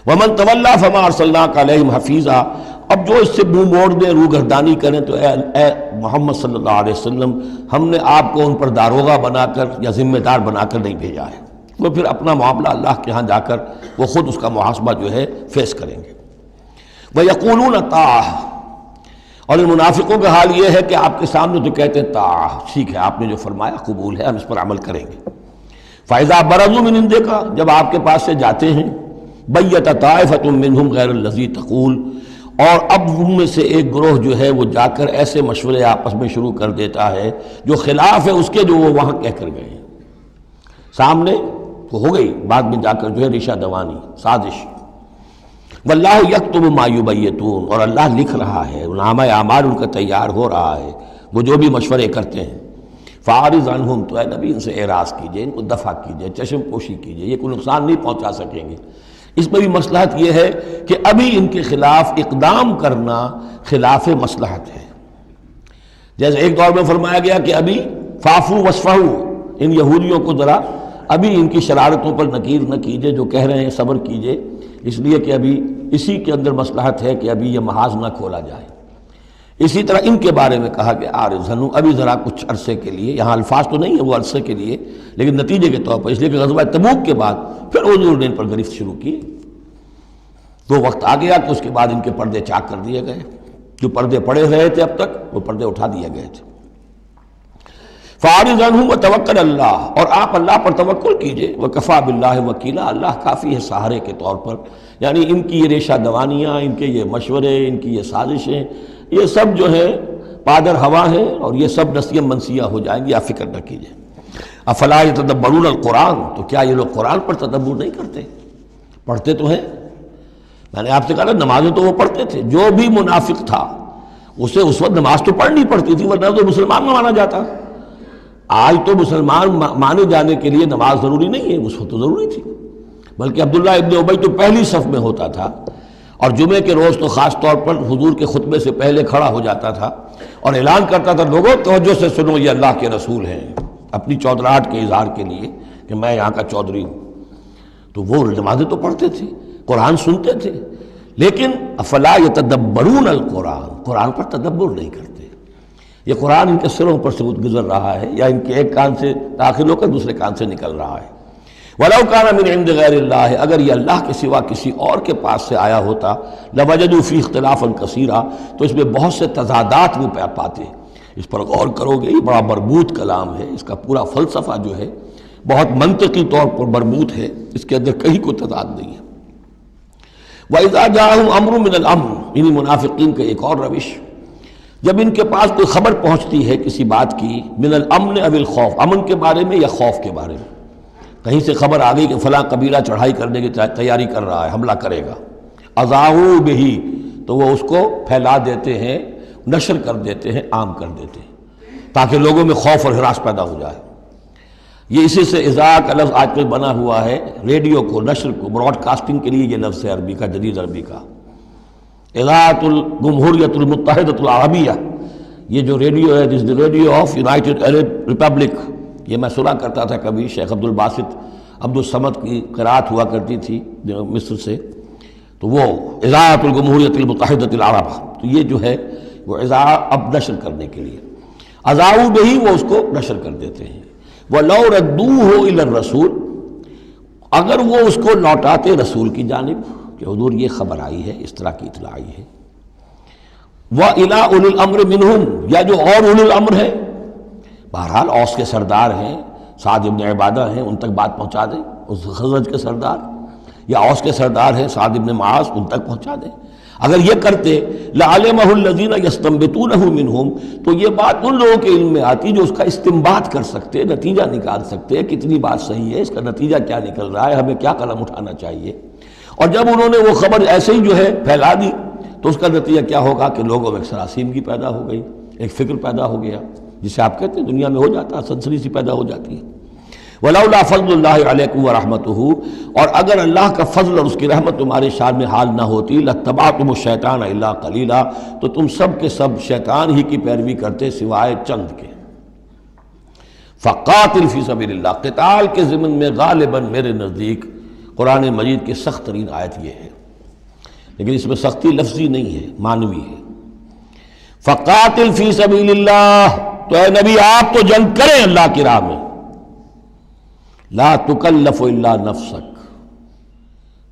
ومن تولیٰ فما ارسلناک علیہم حفیظا، اب جو اس سے منہ موڑ دیں، روگردانی کریں، تو اے محمد صلی اللہ علیہ وسلم ہم نے آپ کو ان پر داروغہ بنا کر یا ذمہ دار بنا کر نہیں بھیجا ہے. وہ پھر اپنا معاملہ اللہ کے ہاں جا کر وہ خود اس کا محاسبہ جو ہے فیس کریں گے. وَيَقُولُونَ طَاعَةٌ، اور ان منافقوں کا حال یہ ہے کہ آپ کے سامنے تو کہتے ہیں طاعہ، ٹھیک ہے آپ نے جو فرمایا قبول ہے، ہم اس پر عمل کریں گے. فَإِذَا بَرَزُوا مِنْ عِنْدِكَ، جب آپ کے پاس سے جاتے ہیں، بَيَّتَ طَائِفَةٌ مِّنْهُمْ غَيْرَ الَّذِي تَقُولُ، اور اب ان میں سے ایک گروہ جو ہے وہ جا کر ایسے مشورے آپس میں شروع کر دیتا ہے جو خلاف ہے اس کے جو وہ وہاں کہہ کر گئے ہیں. سامنے تو ہو گئی، بعد میں جا کر جو ہے ریشہ دوانی، سازش. واللہ یکتب ما یبیتون، اور اللہ لکھ رہا ہے، نامہ اعمال ان کا تیار ہو رہا ہے، وہ جو بھی مشورے کرتے ہیں. فاعرض عنہم، تو اے نبی ان سے اعراض کیجئے، ان کو دفع کیجئے، چشم پوشی کیجئے، یہ کوئی نقصان نہیں پہنچا سکیں گے. اس میں بھی مصلحت یہ ہے کہ ابھی ان کے خلاف اقدام کرنا خلاف مصلحت ہے. جیسے ایک دور میں فرمایا گیا کہ ابھی فافو وصفحو، ان یہودیوں کو ذرا ابھی ان کی شرارتوں پر نکیر نہ کیجئے، جو کہہ رہے ہیں صبر کیجئے، اس لیے کہ ابھی اسی کے اندر مصلحت ہے کہ ابھی یہ محاذ نہ کھولا جائے. اسی طرح ان کے بارے میں کہا کہ آرزنو، ابھی ذرا کچھ عرصے کے لیے، یہاں الفاظ تو نہیں ہے وہ عرصے کے لیے، لیکن نتیجے کے طور پر، اس لیے کہ غزوہ تبوک کے بعد پھر حضور نے ان پر گرفت شروع کی. تو وقت آ گیا کہ اس کے بعد ان کے پردے چاک کر دیے گئے. جو پردے پڑے رہے تھے اب تک، وہ پردے اٹھا دیے گئے تھے. فَأَعْرِضْ عَنْهُمْ وَتَوَكَّلْ عَلَى اللَّهِ، اور آپ اللہ پر توکل کیجئے. وَكَفَىٰ بِاللَّهِ وَكِيلًا، اللہ کافی ہے سہارے کے طور پر. یعنی ان کی یہ ریشہ دوانیاں، ان کے یہ مشورے، ان کی یہ سازشیں، یہ سب جو ہے پادر ہوا ہیں، اور یہ سب نسیہ منسیہ ہو جائیں گی، آپ فکر نہ کیجئے. افلا یتدبرون القرآن، تو کیا یہ لوگ قرآن پر تدبر نہیں کرتے؟ پڑھتے تو ہیں. میں نے آپ سے کہا نا، نمازیں تو وہ پڑھتے تھے. جو بھی منافق تھا اسے اس وقت نماز تو پڑھنی پڑتی تھی، ورنہ تو مسلمان نہ مانا جاتا. آج تو مسلمان مانے جانے کے لیے نماز ضروری نہیں ہے، اس وقت تو ضروری تھی. بلکہ عبداللہ ابن ابی تو پہلی صف میں ہوتا تھا، اور جمعے کے روز تو خاص طور پر حضور کے خطبے سے پہلے کھڑا ہو جاتا تھا اور اعلان کرتا تھا، لوگوں توجہ سے سنو، یہ اللہ کے رسول ہیں، اپنی چودراہٹ کے اظہار کے لیے کہ میں یہاں کا چودھری ہوں. تو وہ نمازیں تو پڑھتے تھے، قرآن سنتے تھے، لیکن افلا یتدبرون القرآن، قرآن پر تدبر نہیں کرتے. یہ قرآن ان کے سروں پر سے گزر رہا ہے، یا ان کے ایک کان سے داخل ہو کر دوسرے کان سے نکل رہا ہے. وَلَوْ كَانَ مِنْ عِنْدِ غَيْرِ اللَّهِ، اگر یہ اللہ کے سوا کسی اور کے پاس سے آیا ہوتا، لَوَجَدُوا فِيهِ اخْتِلَافًا كَثِيرًا، تو اس میں بہت سے تضادات وہ پاتے. اس پر غور کرو گے، یہ بڑا مربوط کلام ہے، اس کا پورا فلسفہ جو ہے بہت منطقی طور پر مربوط ہے، اس کے اندر کہیں کوئی تضاد نہیں ہے. وَإِذَا جَاءَهُمْ أَمْرٌ مِّنَ الْأَمْرِ، انہی منافقین کا ایک اور روش، جب ان کے پاس کوئی خبر پہنچتی ہے کسی بات کی، من الامن او الخوف، امن کے بارے میں یا خوف کے بارے میں، کہیں سے خبر آ گئی کہ فلاں قبیلہ چڑھائی کرنے کی تیاری کر رہا ہے، حملہ کرے گا، اذاعوا بہ، تو وہ اس کو پھیلا دیتے ہیں، نشر کر دیتے ہیں، عام کر دیتے ہیں، تاکہ لوگوں میں خوف اور ہراس پیدا ہو جائے. یہ اسی سے اذاع کا لفظ آج کل بنا ہوا ہے، ریڈیو کو، نشر کو، براڈ کاسٹنگ کے لیے یہ لفظ ہے عربی کا، جدید عربی کا. اذاعۃ الجمہوریۃ المتحدۃ العربیہ، یہ جو ریڈیو ہے، this radio of United Arab republic, یہ میں سنا کرتا تھا کبھی، شیخ عبد الباسط عبد الصمد کی قرات ہوا کرتی تھی مصر سے، تو وہ اذاعۃ الجمہوریۃ المتحدۃ العرب، تو یہ جو ہے وہ اذاع اب نشر کرنے کے لیے، اذاعوا بہ، وہ اس کو نشر کر دیتے ہیں. وَلَوْ رَدُّوهُ إِلَى الرَّسُولِ، اگر وہ اس کو لوٹاتے رسول کی جانب کہ حضور یہ خبر آئی ہے، اس طرح کی اطلاع آئی ہے، وَإِلَىٰ أُولِي الْأَمْرِ مِنْهُمْ، یا جو اور اولي الامر ہے، بہرحال اوس کے سردار ہیں، سعد ابن عبادہ ہیں، ان تک بات پہنچا دیں، اس خزرج کے سردار، یا اوس کے سردار ہیں سعد ابن معاذ، ان تک پہنچا دیں. اگر یہ کرتے لَعَلِمَهُ الَّذِينَ يَسْتَنبِطُونَهُ مِنْهُمْ، تو یہ بات ان لوگوں کے علم میں آتی جو اس کا استنباط کر سکتے، نتیجہ نکال سکتے، کتنی بات صحیح ہے، اس کا نتیجہ کیا نکل رہا ہے، ہمیں کیا قدم اٹھانا چاہیے. اور جب انہوں نے وہ خبر ایسے ہی جو ہے پھیلا دی، تو اس کا نتیجہ کیا ہوگا کہ لوگوں میں ایک سراسیمگی پیدا ہو گئی، ایک فکر پیدا ہو گیا، جسے آپ کہتے ہیں دنیا میں ہو جاتا ہے، سنسنی سی پیدا ہو جاتی ہے. وَلَوْلَا فَضْلُ اللَّهِ عَلَيْكُمْ وَرَحْمَتُهُ، اور اگر اللہ کا فضل اور اس کی رحمت تمہارے شان میں حال نہ ہوتی، لَاتَّبَعْتُمُ الشَّيْطَانَ إِلَّا قَلِيلًا، تو تم سب کے سب شیطان ہی کی پیروی کرتے سوائے چند کے. فَقَاتِلْ فِي سَبِيلِ اللَّهِ، قتال کے ضمن میں غالباً میرے نزدیک قرآن مجید کی سخت ترین آیت یہ ہے، لیکن اس میں سختی لفظی نہیں ہے، معنوی ہے. فَقَاتِلْ فِي سَبِيلِ اللَّهِ، تو اے نبی آپ تو جنگ کریں اللہ کی راہ میں. لا تکلف الا نفسک،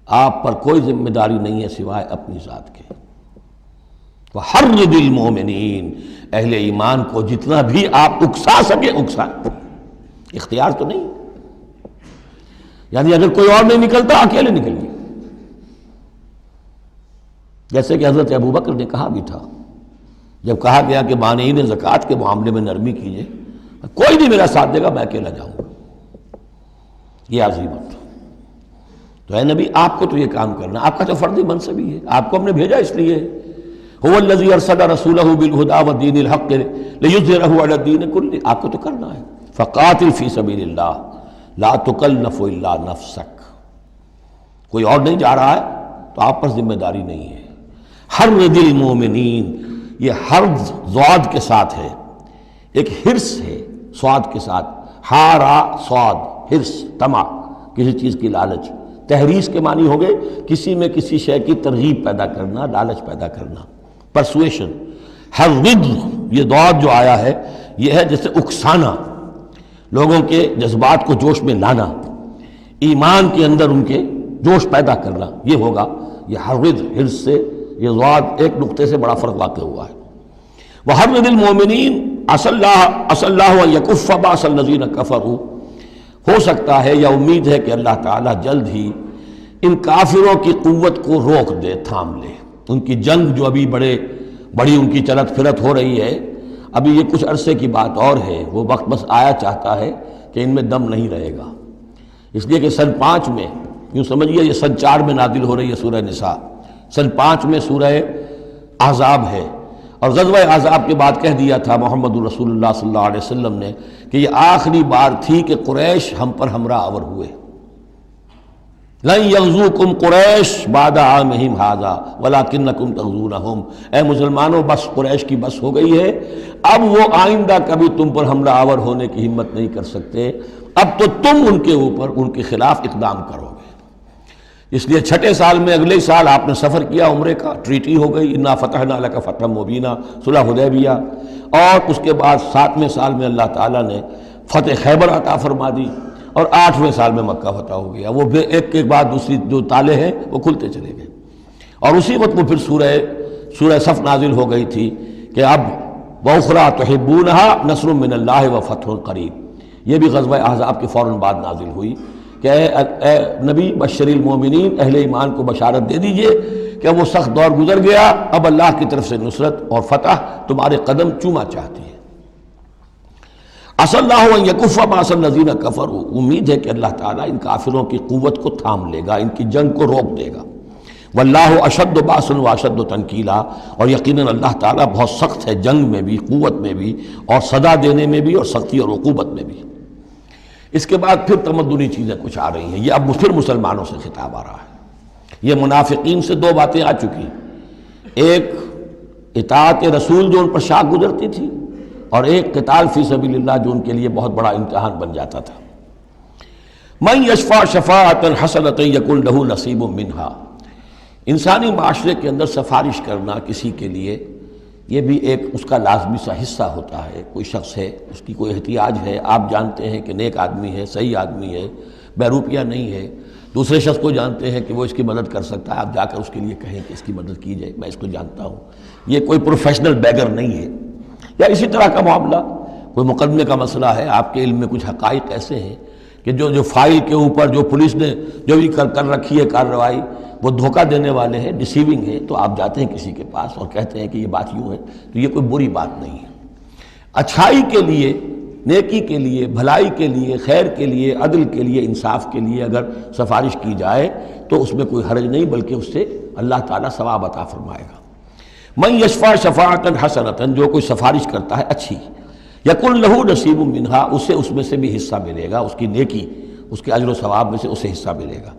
آپ پر کوئی ذمہ داری نہیں ہے سوائے اپنی ذات کے. وحرض المؤمنین، اہل ایمان کو جتنا بھی آپ اکسا سکے اکسا، اختیار تو نہیں، یعنی اگر کوئی اور نہیں نکلتا اکیلے نکلیے. جیسے کہ حضرت ابوبکر نے کہا بھی تھا، جب کہا گیا کہ مانعین زکوٰۃ کے معاملے میں نرمی کیجیے، کوئی نہیں میرا ساتھ دے گا، میں اکیلا جاؤں گا. یہ عظیمت. تو اے نبی آپ کو تو یہ کام کرنا، آپ کا تو فردی منصب ہی ہے، آپ کو ہم نے بھیجا اس لیے. هو الذی ارسل رسولہ بالہدی ودین الحق لیظہرہ علی الدین کلہ، آپ کو تو کرنا ہے. فقاتل فی سبیل اللہ لا تکلف الا نفسک، کوئی اور نہیں جا رہا ہے تو آپ پر ذمہ داری نہیں ہے۔ حرض المومنین، یہ حرض ضاد کے ساتھ ہے، ایک حرص ہے صاد کے ساتھ، ہارا صاد، حرص، طمع، کسی چیز کی لالچ۔ تحریص کے معنی ہو گئے کسی میں کسی شے کی ترغیب پیدا کرنا، لالچ پیدا کرنا، پرسویشن۔ حرض، یہ ضاد جو آیا ہے یہ ہے جیسے اکسانا، لوگوں کے جذبات کو جوش میں لانا، ایمان کے اندر ان کے جوش پیدا کرنا، یہ ہوگا یہ حرض، حرص سے یہ ضاد ایک نقطے سے بڑا فرق واقع ہوا ہے۔ وحرض المومنین عسى اللہ ان یکف باس الذین کفروا، ہو سکتا ہے یا امید ہے کہ اللہ تعالیٰ جلد ہی ان کافروں کی قوت کو روک دے، تھام لے۔ ان کی جنگ جو ابھی بڑی ان کی چلت پھرت ہو رہی ہے، ابھی یہ کچھ عرصے کی بات اور ہے، وہ وقت بس آیا چاہتا ہے کہ ان میں دم نہیں رہے گا۔ اس لیے کہ سن 5 میں، یوں سمجھیے یہ سن 4 میں نازل ہو رہی ہے سورہ نساء، سن 5 میں سورہ احزاب ہے، اور غزوہ احزاب کے بعد کہہ دیا تھا محمد رسول اللہ صلی اللہ علیہ وسلم نے کہ یہ آخری بار تھی کہ قریش ہم پر ہمراہ آور ہوئے۔ لن یغزوکم قریش بعد عامہم ھذا ولکنکم تغزونہم، اے مسلمانوں بس قریش کی بس ہو گئی ہے، اب وہ آئندہ کبھی تم پر حملہ آور ہونے کی ہمت نہیں کر سکتے، اب تو تم ان کے اوپر ان کے خلاف اقدام کرو گے۔ اس لیے 6 سال میں اگلے سال آپ نے سفر کیا عمرے کا، ٹریٹی ہو گئی، انا فتحنا لک فتحا مبینا، صلح حدیبیہ، اور اس کے بعد 7ویں سال میں اللہ تعالیٰ نے فتح خیبر عطا فرما دی، اور 8ویں سال میں مکہ فتح ہو گیا۔ وہ ایک کے بعد دوسری جو تالے ہیں وہ کھلتے چلے گئے، اور اسی وقت وہ پھر سورہ صف نازل ہو گئی تھی کہ اب وَأُخْرَىٰ تُحِبُّونَهَا نَصْرٌ مِّنَ اللَّهِ وَفَتْحٌ قَرِیب، یہ بھی غزوہ احزاب کے فوراً بعد نازل ہوئی کہ اے نبی بشر المومنین، اہل ایمان کو بشارت دے دیجئے کہ وہ سخت دور گزر گیا، اب اللہ کی طرف سے نصرت اور فتح تمہارے قدم چوما چاہتی ہے۔ عسى اللہ ان یکف باس الذین کفروا، امید ہے کہ اللہ تعالیٰ ان کافروں کی قوت کو تھام لے گا، ان کی جنگ کو روک دے گا۔ واللہ اشد باس واشد تنکیلا، اور یقیناً اللہ تعالیٰ بہت سخت ہے جنگ میں بھی، قوت میں بھی، اور سزا دینے میں بھی، اور سختی اور عقوبت میں بھی۔ اس کے بعد پھر تمدنی چیزیں کچھ آ رہی ہیں، یہ اب پھر مسلمانوں سے خطاب آ رہا ہے۔ یہ منافقین سے 2 باتیں آ چکی، ایک اطاعت رسول جو ان پر شاق گزرتی تھی، اور ایک قتال فی سبیل اللہ جو ان کے لیے بہت بڑا امتحان بن جاتا تھا۔ من یشفع شفاعۃ حسنۃ یکن لہ نصیب منہا، انسانی معاشرے کے اندر سفارش کرنا کسی کے لیے یہ بھی ایک اس کا لازمی سا حصہ ہوتا ہے۔ کوئی شخص ہے، اس کی کوئی احتیاج ہے، آپ جانتے ہیں کہ نیک آدمی ہے، صحیح آدمی ہے، بیروپیہ نہیں ہے، دوسرے شخص کو جانتے ہیں کہ وہ اس کی مدد کر سکتا ہے، آپ جا کر اس کے لیے کہیں کہ اس کی مدد کی جائے، میں اس کو جانتا ہوں، یہ کوئی پروفیشنل بیگر نہیں ہے۔ یا اسی طرح کا معاملہ، کوئی مقدمے کا مسئلہ ہے، آپ کے علم میں کچھ حقائق ایسے ہیں کہ جو فائل کے اوپر جو پولیس نے جو بھی کر رکھی ہے کارروائی، وہ دھوکہ دینے والے ہیں، ڈیسیونگ ہے، تو آپ جاتے ہیں کسی کے پاس اور کہتے ہیں کہ یہ بات یوں ہے، تو یہ کوئی بری بات نہیں ہے۔ اچھائی کے لیے، نیکی کے لیے، بھلائی کے لیے، خیر کے لیے، عدل کے لیے، انصاف کے لیے اگر سفارش کی جائے تو اس میں کوئی حرج نہیں، بلکہ اس سے اللہ تعالیٰ ثواب عطا فرمائے گا۔ من یشفع شفاعۃ حسنۃ، جو کوئی سفارش کرتا ہے اچھی، یکن لہ نصیب منہا، اسے اس میں سے بھی حصہ ملے گا، اس کی نیکی، اس کے اجر و ثواب میں سے اسے حصہ ملے گا۔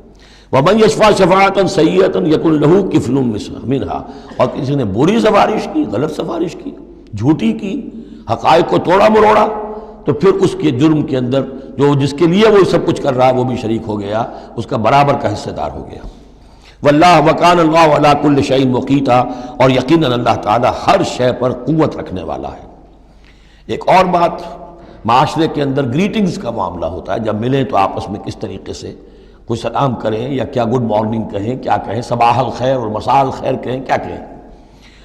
ومن یشفع شفاعۃ سیئۃ یکن لہ کفل منہا، اور کسی نے بری سفارش کی، غلط سفارش کی، جھوٹی کی، حقائق کو توڑا مروڑا، تو پھر اس کے جرم کے اندر جو جس کے لیے وہ سب کچھ کر رہا ہے وہ بھی شریک ہو گیا، اس کا برابر کا حصہ دار ہو گیا۔ واللہ وکان اللہ علی کل شیء مقیتا، اور یقیناً اللہ تعالیٰ ہر شے پر قوت رکھنے والا ہے۔ ایک اور بات، معاشرے کے اندر گریٹنگز کا معاملہ ہوتا ہے، جب ملیں تو آپس میں کس طریقے سے کوئی سلام کریں، یا کیا گڈ مارننگ کہیں، کیا کہیں، صباح الخیر اور مساء الخیر کہیں، کیا کہیں،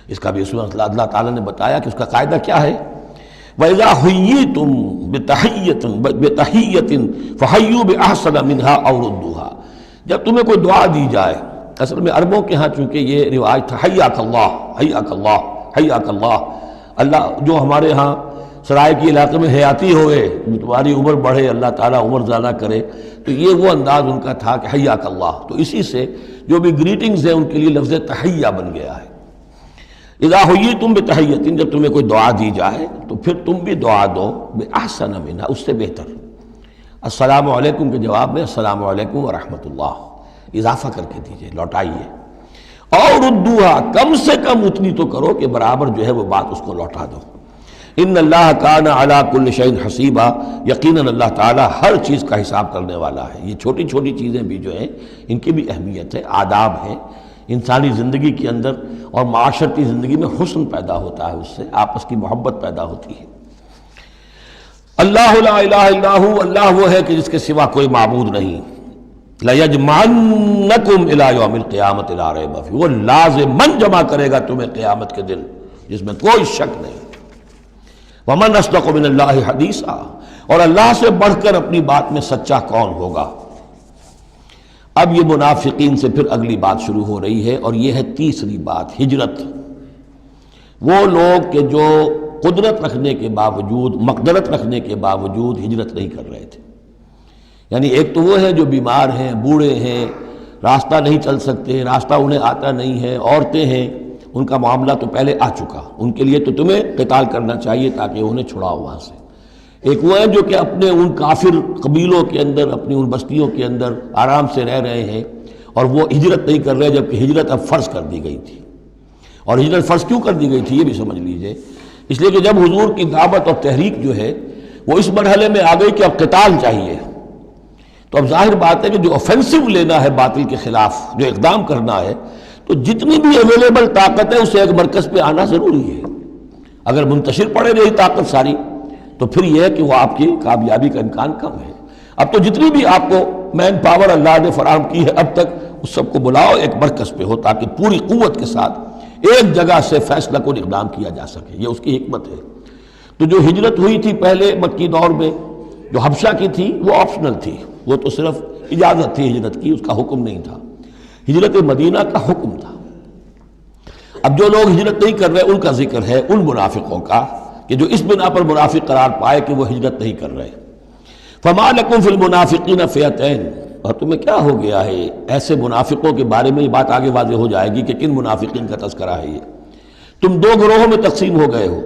اس کا بھی اللہ تعالیٰ نے بتایا کہ اس کا قاعدہ کیا ہے۔ وَإِذَا حُيِّيتُم بِتَحِيَّةٍ فَحَيُّوا بِأَحْسَنَ مِنْهَا أَوْ رُدُّوهَا، جب تمہیں کوئی دعا دی جائے، اصل میں عربوں کے ہاں چونکہ یہ رواج تھا حیاک اللہ، حیاک اللہ، حیاک اللہ، اللہ جو ہمارے ہاں سرائے کے علاقے میں حیاتی ہوئے، تمہاری عمر بڑھے، اللہ تعالیٰ عمر زیادہ کرے، تو یہ وہ انداز ان کا تھا کہ حیاک اللہ، تو اسی سے جو بھی گریٹنگز ہیں ان کے لیے لفظ تحیہ بن گیا ہے۔ اذا حییتم بتحیۃ، جب تمہیں کوئی دعا دی جائے تو پھر تم بھی دعا دو بأحسن منہا، اس سے بہتر۔ السلام علیکم کے جواب میں السلام علیکم ورحمۃ اللہ، اضافہ کر کے دیجئے، لوٹائیے. اور ردوہا، کم سے کم اتنی تو کرو کہ برابر جو ہے وہ بات اس کو لوٹا دو. ان اللہ کان علی کل شیء حسیبا، یقیناً اللہ تعالیٰ ہر چیز کا حساب کرنے والا ہے. یہ چھوٹی چھوٹی چیزیں بھی جو ہیں ان کی بھی اہمیت ہے، آداب ہیں. انسانی زندگی کے اندر اور معاشرتی زندگی میں حسن پیدا ہوتا ہے، اس سے آپس کی محبت پیدا ہوتی ہے. اللہ لا الہ الا ہو، اللہ وہ ہے کہ جس کے سوا کوئی معبود نہیں. لَيَجْمَعَنَّكُمْ إِلَىٰ يَوْمِ الْقِيَامَةِ لَا رَيْبَ فِيهِ، وہ لازماً جمع کرے گا تمہیں قیامت کے دن جس میں کوئی شک نہیں. وَمَنْ أَصْدَقُ مِنَ اللَّهِ حَدِيثًا، اور اللہ سے بڑھ کر اپنی بات میں سچا کون ہوگا. اب یہ منافقین سے پھر اگلی بات شروع ہو رہی ہے، اور یہ ہے تیسری بات، ہجرت. وہ لوگ کہ جو قدرت رکھنے کے باوجود، مقدرت رکھنے کے باوجود ہجرت نہیں کر رہے تھے. یعنی ایک تو وہ ہے جو بیمار ہیں، بوڑھے ہیں، راستہ نہیں چل سکتے، راستہ انہیں آتا نہیں ہے، عورتیں ہیں، ان کا معاملہ تو پہلے آ چکا، ان کے لیے تو تمہیں قتال کرنا چاہیے تاکہ انہیں چھڑاؤ وہاں سے. ایک وہ ہے جو کہ اپنے ان کافر قبیلوں کے اندر، اپنی ان بستیوں کے اندر آرام سے رہ رہے ہیں اور وہ ہجرت نہیں کر رہے، جبکہ ہجرت اب فرض کر دی گئی تھی. اور ہجرت فرض کیوں کر دی گئی تھی یہ بھی سمجھ لیجئے. اس لیے کہ جب حضور کی دعوت اور تحریک جو ہے وہ اس مرحلے میں آ گئی کہ اب قتال چاہیے، تو اب ظاہر بات ہے کہ جو آفینسو لینا ہے باطل کے خلاف، جو اقدام کرنا ہے، تو جتنی بھی اویلیبل طاقت ہے اسے ایک مرکز پہ آنا ضروری ہے. اگر منتشر پڑے رہی طاقت ساری تو پھر یہ ہے کہ وہ آپ کی کامیابی کا امکان کم ہے. اب تو جتنی بھی آپ کو مین پاور اللہ نے فراہم کی ہے اب تک، اس سب کو بلاؤ ایک مرکز پہ ہو تاکہ پوری قوت کے ساتھ ایک جگہ سے فیصلہ کن اقدام کیا جا سکے. یہ اس کی حکمت ہے. تو جو ہجرت ہوئی تھی پہلے مکی دور میں، جو حبشہ کی تھی، وہ آپشنل تھی، وہ تو صرف اجازت تھی ہجرت کی، اس کا حکم نہیں تھا. ہجرت مدینہ کا حکم تھا. اب جو لوگ ہجرت نہیں کر رہے ان کا ذکر ہے، ان منافقوں کا کہ جو اس بنا پر منافق قرار پائے کہ وہ ہجرت نہیں کر رہے. فَمَا لَكُمْ فِي الْمُنَافِقِينَ فِئَتَيْنِ، اور تمہیں کیا ہو گیا ہے ایسے منافقوں کے بارے میں. یہ بات آگے واضح ہو جائے گی کہ کن منافقین کا تذکرہ ہے. یہ تم دو گروہوں میں تقسیم ہو گئے ہو.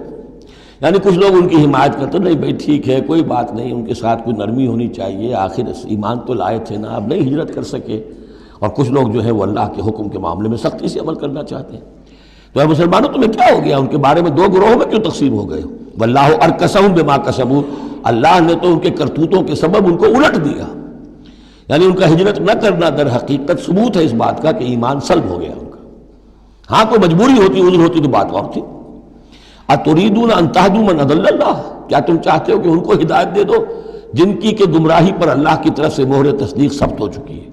یعنی کچھ لوگ ان کی حمایت کرتے، نہیں بھائی ٹھیک ہے کوئی بات نہیں، ان کے ساتھ کوئی نرمی ہونی چاہیے، آخر ایمان تو لائے تھے نا، اب نہیں ہجرت کر سکے. اور کچھ لوگ جو ہے وہ اللہ کے حکم کے معاملے میں سختی سے عمل کرنا چاہتے ہیں. تو اے مسلمانوں تمہیں کیا ہو گیا، ان کے بارے میں دو گروہوں میں کیوں تقسیم ہو گئے ہو. واللہ ارکسہم بما کسبوا، اللہ نے تو ان کے کرتوتوں کے سبب ان کو الٹ دیا. یعنی ان کا ہجرت نہ کرنا در حقیقت ثبوت ہے اس بات کا کہ ایمان سلب ہو گیا ان کا. ہاں کوئی مجبوری ہوتی، عذر ہوتی تو بات اور تھی. اتریدون ان تہدوا من اضل اللہ، کیا تم چاہتے ہو کہ ان کو ہدایت دے دو جن کی کہ گمراہی پر اللہ کی طرف سے مہر تصدیق ثبت ہو چکی ہے.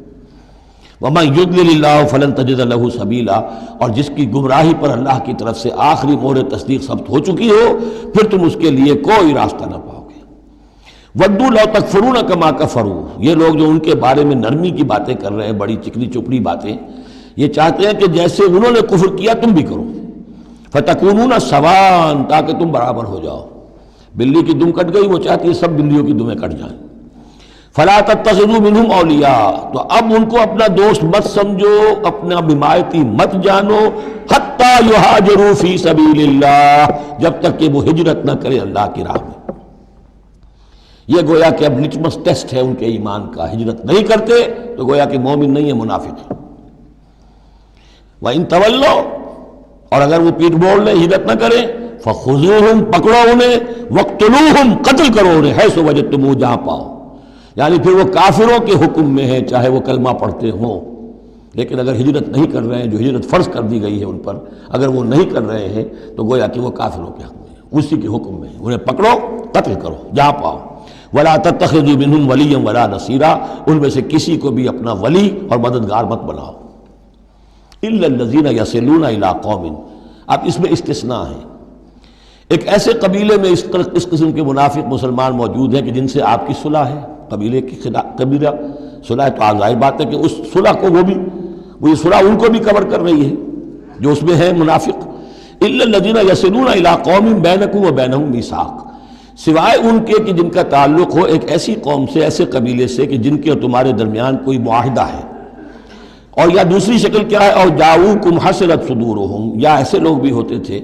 وَمَن يُضْلِلِ اللَّهُ فَلَن تَجِدَ لَهُ سَبِيلًا، اور جس کی گمراہی پر اللہ کی طرف سے آخری مہر تصدیق ثبت ہو چکی ہو پھر تم اس کے لیے کوئی راستہ نہ پاؤ گے. وَدُّوا لَوْ تَكْفُرُونَ كَمَا كَفَرُوا، یہ لوگ جو ان کے بارے میں نرمی کی باتیں کر رہے ہیں، بڑی چکنی چپڑی باتیں، یہ چاہتے ہیں کہ جیسے انہوں نے کفر کیا تم بھی کرو. فَتَكُونُونَ سَوَاءً، تاکہ تم برابر ہو جاؤ. بلی کی دم کٹ گئی، وہ چاہتی ہے سب بلیوں کی دمیں کٹ جائیں. فَلَا تَتَّخِذُوا مِنْهُمْ أَوْلِيَاءَ، تو اب ان کو اپنا دوست مت سمجھو، اپنا حمایتی مت جانو. حَتَّى يُهَاجِرُوا فِي سَبِيلِ اللَّهِ، جب تک کہ وہ ہجرت نہ کرے اللہ کی راہ میں. یہ گویا کہ اب لٹمس ٹیسٹ ہے ان کے ایمان کا. ہجرت نہیں کرتے تو گویا کہ مومن نہیں ہے، منافق ہے. وَإِن تَوَلَّوْا، اور اگر وہ پیٹ موڑ لیں، ہجرت نہ کریں، فَخُذُوهُمْ، پکڑو انہیں، وَاقْتُلُوهُمْ، قتل کرو انہیں، حیث وجدتموہ، جہاں پاؤ. یعنی پھر وہ کافروں کے حکم میں ہے، چاہے وہ کلمہ پڑھتے ہوں. لیکن اگر ہجرت نہیں کر رہے ہیں، جو ہجرت فرض کر دی گئی ہے ان پر، اگر وہ نہیں کر رہے ہیں تو گویا کہ وہ کافروں کے حق میں ہیں، اسی کے حکم میں ہیں. انہیں پکڑو، قتل کرو جہاں پاؤ. وَلَا تَتَّخِذُوا مِنْهُمْ وَلِيًّا وَلَا نَصِيرًا، ان میں سے کسی کو بھی اپنا ولی اور مددگار مت بناؤ. إِلَّا الَّذِينَ يَصِلُونَ إِلَىٰ قَوْمٍ، اب اس میں استثناء ہے. ایک ایسے قبیلے میں اس قسم کے منافق مسلمان موجود ہیں کہ جن سے آپ کی صلح ہے، قبیلے کی قبیلہ صلح، تو ظاہر بات ہے کہ اس صلح کو وہ یہ صلح ان کو بھی کور کر رہی ہے جو اس میں ہے منافق. إِلَّا الَّذِينَ يَصِلُونَ إِلَىٰ قَوْمٍ بَيْنَكُمْ وَبَيْنَهُمْ مِيثَاقٌ، سوائے ان کے کہ جن کا تعلق ہو ایک ایسی قوم سے، ایسے قبیلے سے کہ جن کے اور تمہارے درمیان کوئی معاہدہ ہے. اور یا دوسری شکل کیا ہے، اور جاؤکم حسرت صدورہم، یا ایسے لوگ بھی ہوتے تھے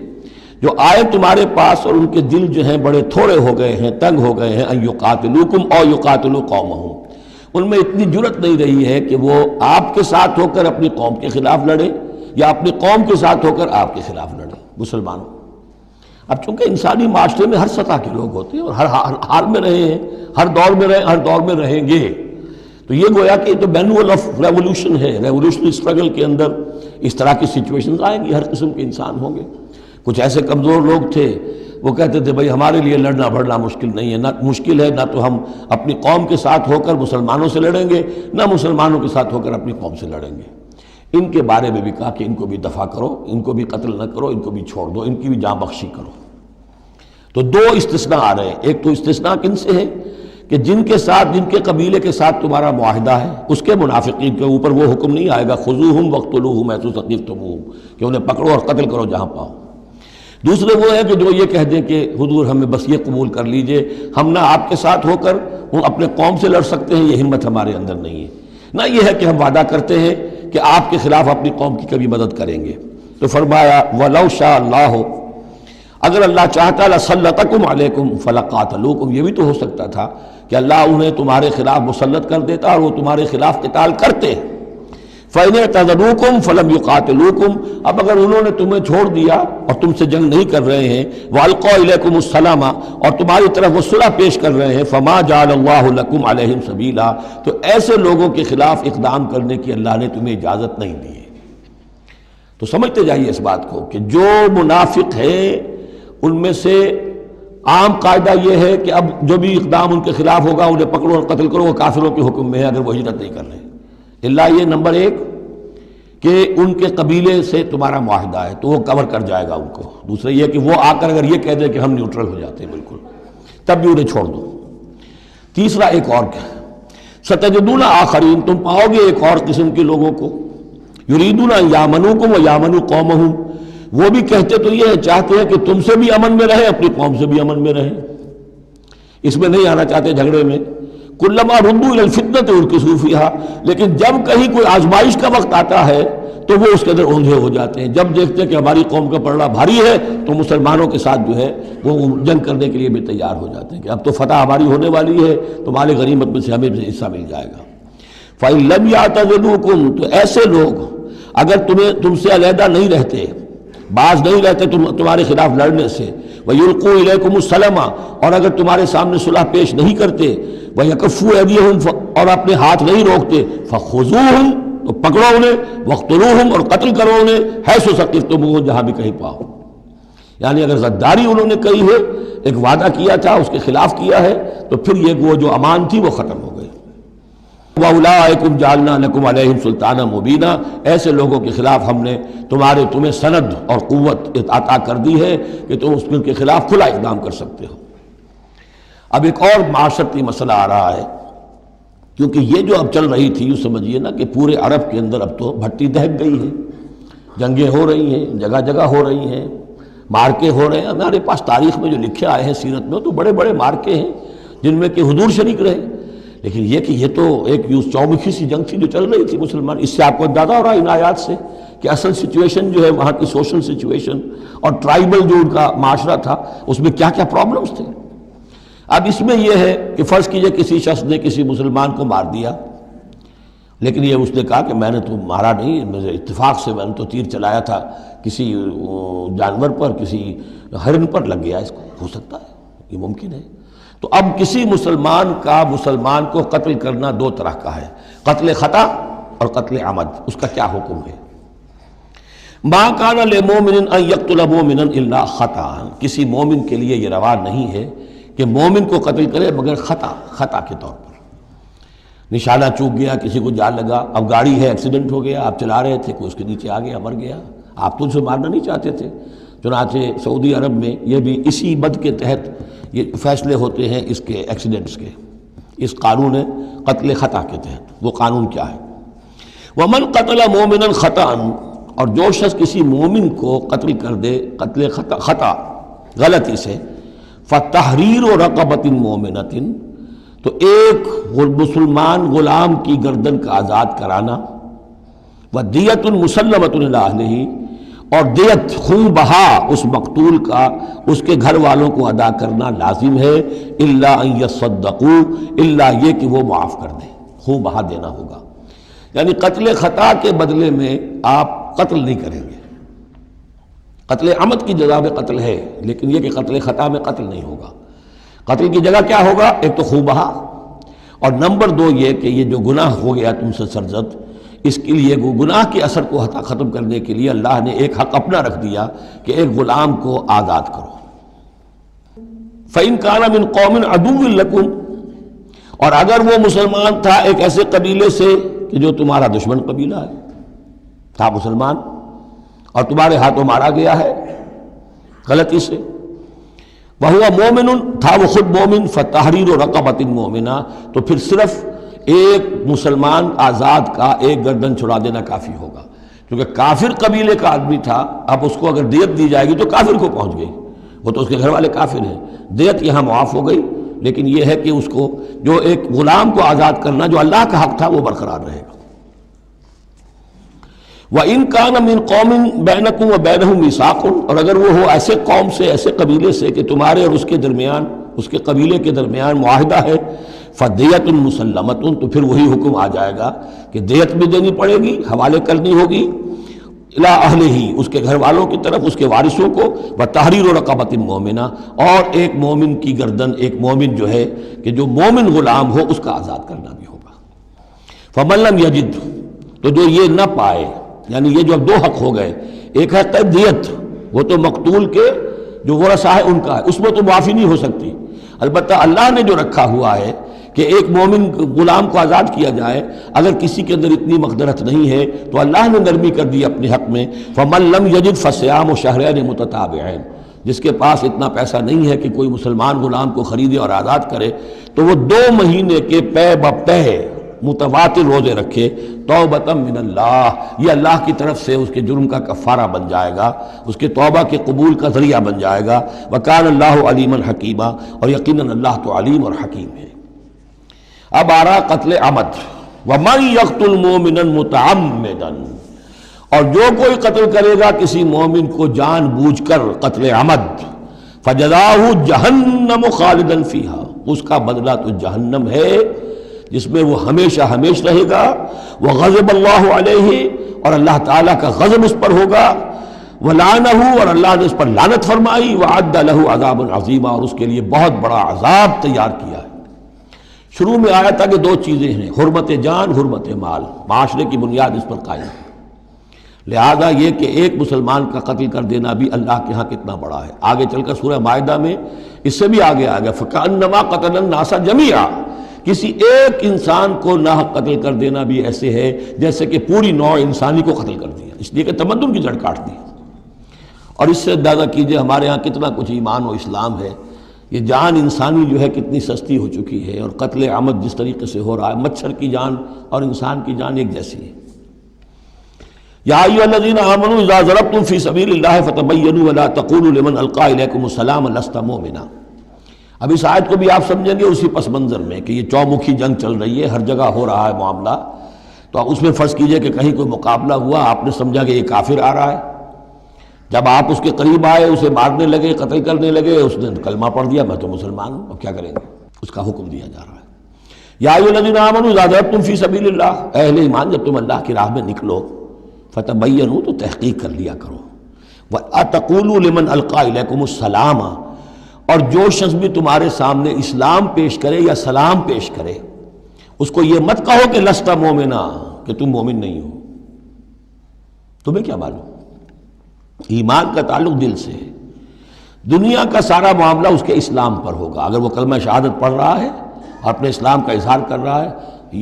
جو آئے تمہارے پاس اور ان کے دل جو ہیں بڑے تھوڑے ہو گئے ہیں، تنگ ہو گئے ہیں، ان یقاتلوکم او یقاتلوا قومہم، ان میں اتنی جرأت نہیں رہی ہے کہ وہ آپ کے ساتھ ہو کر اپنی قوم کے خلاف لڑے یا اپنی قوم کے ساتھ ہو کر آپ کے خلاف لڑے مسلمانوں۔ اب چونکہ انسانی معاشرے میں ہر سطح کے لوگ ہوتے ہیں اور ہر حال میں رہے ہیں، ہر دور میں رہے، ہر دور میں رہیں گے، تو یہ گویا کہ یہ تو مینول آف ریولوشن ہے، ریولوشنری اسٹرگل کے اندر اس طرح کی سچویشنز آئیں گی، ہر قسم کے انسان ہوں گے۔ کچھ ایسے کمزور لوگ تھے وہ کہتے تھے بھائی ہمارے لیے لڑنا بھڑنا مشکل نہیں ہے، نہ مشکل ہے، نہ تو ہم اپنی قوم کے ساتھ ہو کر مسلمانوں سے لڑیں گے، نہ مسلمانوں کے ساتھ ہو کر اپنی قوم سے لڑیں گے۔ ان کے بارے میں بھی کہا کہ ان کو بھی دفع کرو، ان کو بھی قتل نہ کرو، ان کو بھی چھوڑ دو، ان کی بھی جاں بخشی کرو۔ تو دو استثناء آ رہے ہیں، ایک تو استثناء کن سے ہے کہ جن کے ساتھ، جن کے قبیلے کے ساتھ تمہارا معاہدہ ہے اس کے منافقین کے اوپر وہ حکم نہیں آئے گا خذوہم وقتلوہم حیث ثقفتموہم کہ انہیں پکڑو اور قتل کرو جہاں پاؤ۔ دوسرے وہ ہے کہ جو یہ کہہ دیں کہ حضور ہمیں بس یہ قبول کر لیجئے، ہم نہ آپ کے ساتھ ہو کر وہ اپنے قوم سے لڑ سکتے ہیں، یہ ہمت ہمارے اندر نہیں ہے، نہ یہ ہے کہ ہم وعدہ کرتے ہیں کہ آپ کے خلاف اپنی قوم کی کبھی مدد کریں گے۔ تو فرمایا وَلَوْ شَاءَ اللَّهُ، اگر اللہ چاہتا لَسَلَّطَكُمْ عَلَيْكُمْ فَلَقَاتَلُوكُمْ، یہ بھی تو ہو سکتا تھا کہ اللہ انہیں تمہارے خلاف مسلط کر دیتا اور وہ تمہارے خلاف قتال کرتے۔ فَإِنِ اعْتَزَلُوكُمْ فَلَمْ يُقَاتِلُوكُمْ، اب اگر انہوں نے تمہیں چھوڑ دیا اور تم سے جنگ نہیں کر رہے ہیں، وَأَلْقَوْا إِلَيْكُمُ السَّلَامَ، اور تمہاری طرف وہ صلح پیش کر رہے ہیں، فَمَا جَعَلَ اللَّهُ لَكُمْ عَلَيْهِمْ سَبِيلًا، تو ایسے لوگوں کے خلاف اقدام کرنے کی اللہ نے تمہیں اجازت نہیں دی ہے۔ تو سمجھتے جائیے اس بات کو کہ جو منافق ہیں ان میں سے عام قاعدہ یہ ہے کہ اب جو بھی اقدام ان کے خلاف ہوگا انہیں پکڑو اور قتل کرو، وہ کافروں کے حکم میں ہے اگر وہ ہجرت نہیں کر رہے۔ اللہ یہ نمبر ایک کہ ان کے قبیلے سے تمہارا معاہدہ ہے تو وہ کور کر جائے گا ان کو۔ دوسرا یہ کہ وہ آ کر اگر یہ کہہ دے کہ ہم نیوٹرل ہو جاتے ہیں بالکل، تب بھی انہیں چھوڑ دو۔ تیسرا ایک اور کیا، ستجدون آخرین، تم پاؤ گے ایک اور قسم کے لوگوں کو، یریدون ان یامنوکم و یامنوا قومہم، وہ بھی کہتے تو یہ چاہتے ہیں کہ تم سے بھی امن میں رہیں، اپنی قوم سے بھی امن میں رہیں، اس میں نہیں آنا چاہتے جھگڑے میں۔ کلما ردوا الی الفتنۃ ارکسوا فیہا، لیکن جب کہیں کوئی آزمائش کا وقت آتا ہے تو وہ اس کے اندر اوندھے ہو جاتے ہیں۔ جب دیکھتے ہیں کہ ہماری قوم کا پلڑا بھاری ہے تو مسلمانوں کے ساتھ جو ہے وہ جنگ کرنے کے لیے بھی تیار ہو جاتے ہیں کہ اب تو فتح ہماری ہونے والی ہے تو مال غنیمت میں سے ہمیں حصہ مل جائے گا۔ فَإِن لَمْ يَعْتَزِلُوكُمْ، تو ایسے لوگ اگر تم سے علیحدہ نہیں رہتے، باز نہیں رہتے تمہارے خلاف لڑنے سے، وَيُلْقُوا إِلَيْكُمُ السَّلَامَ، اور اگر تمہارے سامنے صلح پیش نہیں کرتے، وَيَكُفُّوا أَيْدِيَهُمْ، اور اپنے ہاتھ نہیں روکتے، فَخُذُوهُمْ، تو پکڑو انہیں، وَاقْتُلُوهُمْ، اور قتل کرو انہیں، حَيْثُ ثَقِفْتُمُوهُمْ، جہاں بھی کہیں پاؤ۔ یعنی اگر غداری انہوں نے کہی ہے، ایک وعدہ کیا تھا اس کے خلاف کیا ہے، تو پھر یہ وہ جو امان تھی وہ ختم ہو گئی۔ وَأُولَٰئِكُمْ جَعَلْنَا لَكُمْ عَلَيْهِمْ سُلْطَانًا مُبِينًا، ایسے لوگوں کے خلاف ہم نے تمہیں سند اور قوت عطا کر دی ہے کہ تم اس کے خلاف کھلا اقدام کر سکتے ہو۔ اب ایک اور معاشرتی مسئلہ آ رہا ہے، کیونکہ یہ جو اب چل رہی تھی، یوں سمجھیے نا کہ پورے عرب کے اندر اب تو بھٹی دہک گئی ہے، جنگیں ہو رہی ہیں، جگہ جگہ ہو رہی ہیں، مارکے ہو رہے ہیں۔ ہمارے پاس تاریخ میں جو لکھے آئے ہیں سیرت میں تو بڑے بڑے مارکے ہیں جن میں کہ حضور شریک رہے، لیکن یہ کہ یہ تو ایک چومکھی سی جنگ تھی جو چل رہی تھی مسلمان۔ اس سے آپ کو اندازہ ہو رہا ہے ان آیات سے کہ اصل سچویشن جو ہے وہاں کی سوشل سچویشن اور ٹرائبل جو ان کا معاشرہ تھا اس میں کیا کیا پرابلمز تھے۔ اب اس میں یہ ہے کہ فرض کیجئے کسی شخص نے کسی مسلمان کو مار دیا، لیکن یہ اس نے کہا کہ میں نے تو مارا نہیں، مجھے اتفاق سے میں نے تو تیر چلایا تھا کسی جانور پر، کسی ہرن پر لگ گیا، اس کو ہو سکتا ہے، یہ ممکن ہے۔ تو اب کسی مسلمان کا مسلمان کو قتل کرنا دو طرح کا ہے، قتل خطا اور قتل عمد۔ اس کا کیا حکم ہے؟ ما کان لمؤمن ان یقتل مؤمنا الا خطا، کسی مومن کے لیے یہ روا نہیں ہے کہ مومن کو قتل کرے مگر خطا کے طور پر، نشانہ چوک گیا، کسی کو جان لگا، اب گاڑی ہے، ایکسیڈنٹ ہو گیا، آپ چلا رہے تھے، کوئی اس کے نیچے آ گیا، مر گیا، آپ تو اسے مارنا نہیں چاہتے تھے۔ چنانچہ سعودی عرب میں یہ بھی اسی بد کے تحت یہ فیصلے ہوتے ہیں اس کے ایکسیڈنٹس کے، اس قانون قتل خطا کے تحت۔ وہ قانون کیا ہے؟ وَمَنْ قَتَلَ مُؤْمِنًا خَطَأً، اور جو شخص کسی مومن کو قتل کر دے قتل خطا غلطی سے، فَتَحْرِيرُ رَقَبَةٍ مُؤْمِنَةٍ، تو ایک مسلمان غلام کی گردن کا آزاد کرانا، وَدِيَةٌ مُسَلَّمَةٌ إِلَىٰ أَهْلِهِ، اور دیت خون بہا اس مقتول کا اس کے گھر والوں کو ادا کرنا لازم ہے، الا ان یصدقوا، الا یہ کہ وہ معاف کر دیں، خون بہا دینا ہوگا، یعنی قتل خطا کے بدلے میں آپ قتل نہیں کریں گے۔ قتل عمد کی جزا میں قتل ہے، لیکن یہ کہ قتل خطا میں قتل نہیں ہوگا۔ قتل کی جگہ کیا ہوگا؟ ایک تو خون بہا، اور نمبر دو یہ کہ یہ جو گناہ ہو گیا تم سے سرزد، اس کے لیے گناہ کے اثر کو ختم کرنے کے لیے اللہ نے ایک حق اپنا رکھ دیا کہ ایک غلام کو آزاد کرو۔ فَإِن كَانَ مِن قَوْمٍ عَدُوٍّ لَكُمْ، اور اگر وہ مسلمان تھا ایک ایسے قبیلے سے کہ جو تمہارا دشمن قبیلہ ہے، تھا مسلمان اور تمہارے ہاتھوں مارا گیا ہے غلطی سے، وَهُوَ مُؤْمِنٌ، تھا وہ خود مومن، فَتَحْرِيرُ رَقَبَةٍ مُؤْمِنَةٍ، تو پھر صرف ایک مسلمان آزاد کا ایک گردن چھڑا دینا کافی ہوگا، کیونکہ کافر قبیلے کا آدمی تھا، اب اس کو اگر دیت دی جائے گی تو کافر کو پہنچ گئی، وہ تو اس کے گھر والے کافر ہیں، دیت یہاں معاف ہو گئی، لیکن یہ ہے کہ اس کو جو ایک غلام کو آزاد کرنا جو اللہ کا حق تھا وہ برقرار رہے گا۔ وَإِن كَانَ مِن قَوْمٍ بَيْنَكُمْ وَبَيْنَهُم مِيثَاقٌ، اور اگر وہ ہو ایسے قوم سے، ایسے قبیلے سے کہ تمہارے اور اس کے درمیان، اس کے قبیلے کے درمیان معاہدہ ہے، فَدِيَةٌ مُسَلَّمَةٌ، تو پھر وہی حکم آ جائے گا کہ دیت بھی دینی پڑے گی، حوالے کرنی ہوگی، اِلَىٰ أَهْلِهِ، اس کے گھر والوں کی طرف، اس کے وارثوں کو، وَتَحْرِيرُ رَقَبَةٍ مُؤْمِنَةٍ، اور ایک مومن کی گردن، ایک مومن جو ہے کہ جو مومن غلام ہو اس کا آزاد کرنا بھی ہوگا۔ فَمَن لَّمْ يَجِدْ، تو جو یہ نہ پائے، یعنی یہ جو اب دو حق ہو گئے، ایک ہے دیت، وہ تو مقتول کے جو ورثہ ہے ان کا ہے، اس میں تو معافی نہیں ہو سکتی، البتہ اللہ نے جو رکھا ہوا ہے کہ ایک مومن غلام کو آزاد کیا جائے، اگر کسی کے اندر اتنی مقدرت نہیں ہے تو اللہ نے نرمی کر دی اپنے حق میں، فَمَن لَّمْ يَجِدْ فَصِيَامُ شَهْرَيْنِ مُتَتَابِعَيْنِ، جس کے پاس اتنا پیسہ نہیں ہے کہ کوئی مسلمان غلام کو خریدے اور آزاد کرے، تو وہ 2 مہینے کے پے بپے متواتر روزے رکھے، توبۃ من اللہ، یہ اللہ کی طرف سے اس کے جرم کا کفارہ بن جائے گا، اس کے توبہ کے قبول کا ذریعہ بن جائے گا، وَكَانَ اللَّهُ عَلِيمًا حَكِيمًا، اور یقیناً اللہ تو علیم اور حکیم ہے۔ اب آ رہا قتل عمد، وَمَن يَقْتُلْ مُؤْمِنًا مُتَعَمِّدًا، اور جو کوئی قتل کرے گا کسی مومن کو جان بوجھ کر قتل عمد، فَجَزَاؤُهُ جَهَنَّمُ خَالِدًا فِيهَا، اس کا بدلہ تو جہنم ہے جس میں وہ ہمیشہ ہمیشہ رہے گا، وَغَضِبَ اللَّهُ عَلَيْهِ، اور اللہ تعالیٰ کا غضب اس پر ہوگا، وَلَعَنَهُ، اور اللہ نے اس پر لعنت فرمائی، وَعَدَّ لَهُ عَذَابًا عَظِيمًا، اور اس کے لیے بہت بڑا عذاب تیار کیا ہے۔ شروع میں آیا تھا کہ 2 چیزیں ہیں، حرمت جان، حرمت مال، معاشرے کی بنیاد اس پر قائم ہے، لہذا یہ کہ ایک مسلمان کا قتل کر دینا بھی اللہ کے ہاں کتنا بڑا ہے۔ آگے چل کر سورہ مائدہ میں اس سے بھی آگے آ گیا، فَكَأَنَّمَا قَتَلَ النَّاسَ جَمِيعًا، کسی ایک انسان کو ناحق قتل کر دینا بھی ایسے ہے جیسے کہ پوری نوع انسانی کو قتل کر دیا، اس لیے کہ تمدن کی جڑ کاٹ دی۔ اور اس سے اندازہ کیجئے ہمارے ہاں کتنا کچھ ایمان و اسلام ہے، یہ جان انسانی جو ہے کتنی سستی ہو چکی ہے، اور قتل عمد جس طریقے سے ہو رہا ہے، مچھر کی جان اور انسان کی جان ایک جیسی ہے۔ یا ایھا الذین آمنوا اذا ضربتم فی سبیل اللہ فتبینوا ولا تقولوا لمن القی الیکم السلام لست مؤمنا۔ اب اس آیت کو بھی آپ سمجھیں گے اسی پس منظر میں کہ یہ چومکھی جنگ چل رہی ہے، ہر جگہ ہو رہا ہے معاملہ، تو اس میں فرض کیجئے کہ کہیں کوئی مقابلہ ہوا، آپ نے سمجھا کہ یہ کافر آ رہا ہے، جب آپ اس کے قریب آئے، اسے مارنے لگے، قتل کرنے لگے، اس نے کلمہ پڑھ دیا میں تو مسلمان ہوں، اب کیا کریں گے؟ اس کا حکم دیا جا رہا ہے۔ یا ایھا الذین آمنوا اذا ضربتم فی سبیل اللہ، اہل ایمان جب تم اللہ کی راہ میں نکلو، فتبینوا، تو تحقیق کر لیا کرو، وَأَتَقُولُوا لِمَنْ أَلْقَى إِلَيْكُمُ السَّلَامَ، اور جو شخص بھی تمہارے سامنے اسلام پیش کرے یا سلام پیش کرے، اس کو یہ مت کہو کہ لست مومنا، کہ تم مومن نہیں ہو، تمہیں کیا معلوم؟ ایمان کا تعلق دل سے ہے، دنیا کا سارا معاملہ اس کے اسلام پر ہوگا۔ اگر وہ کلمہ شہادت پڑھ رہا ہے اور اپنے اسلام کا اظہار کر رہا ہے،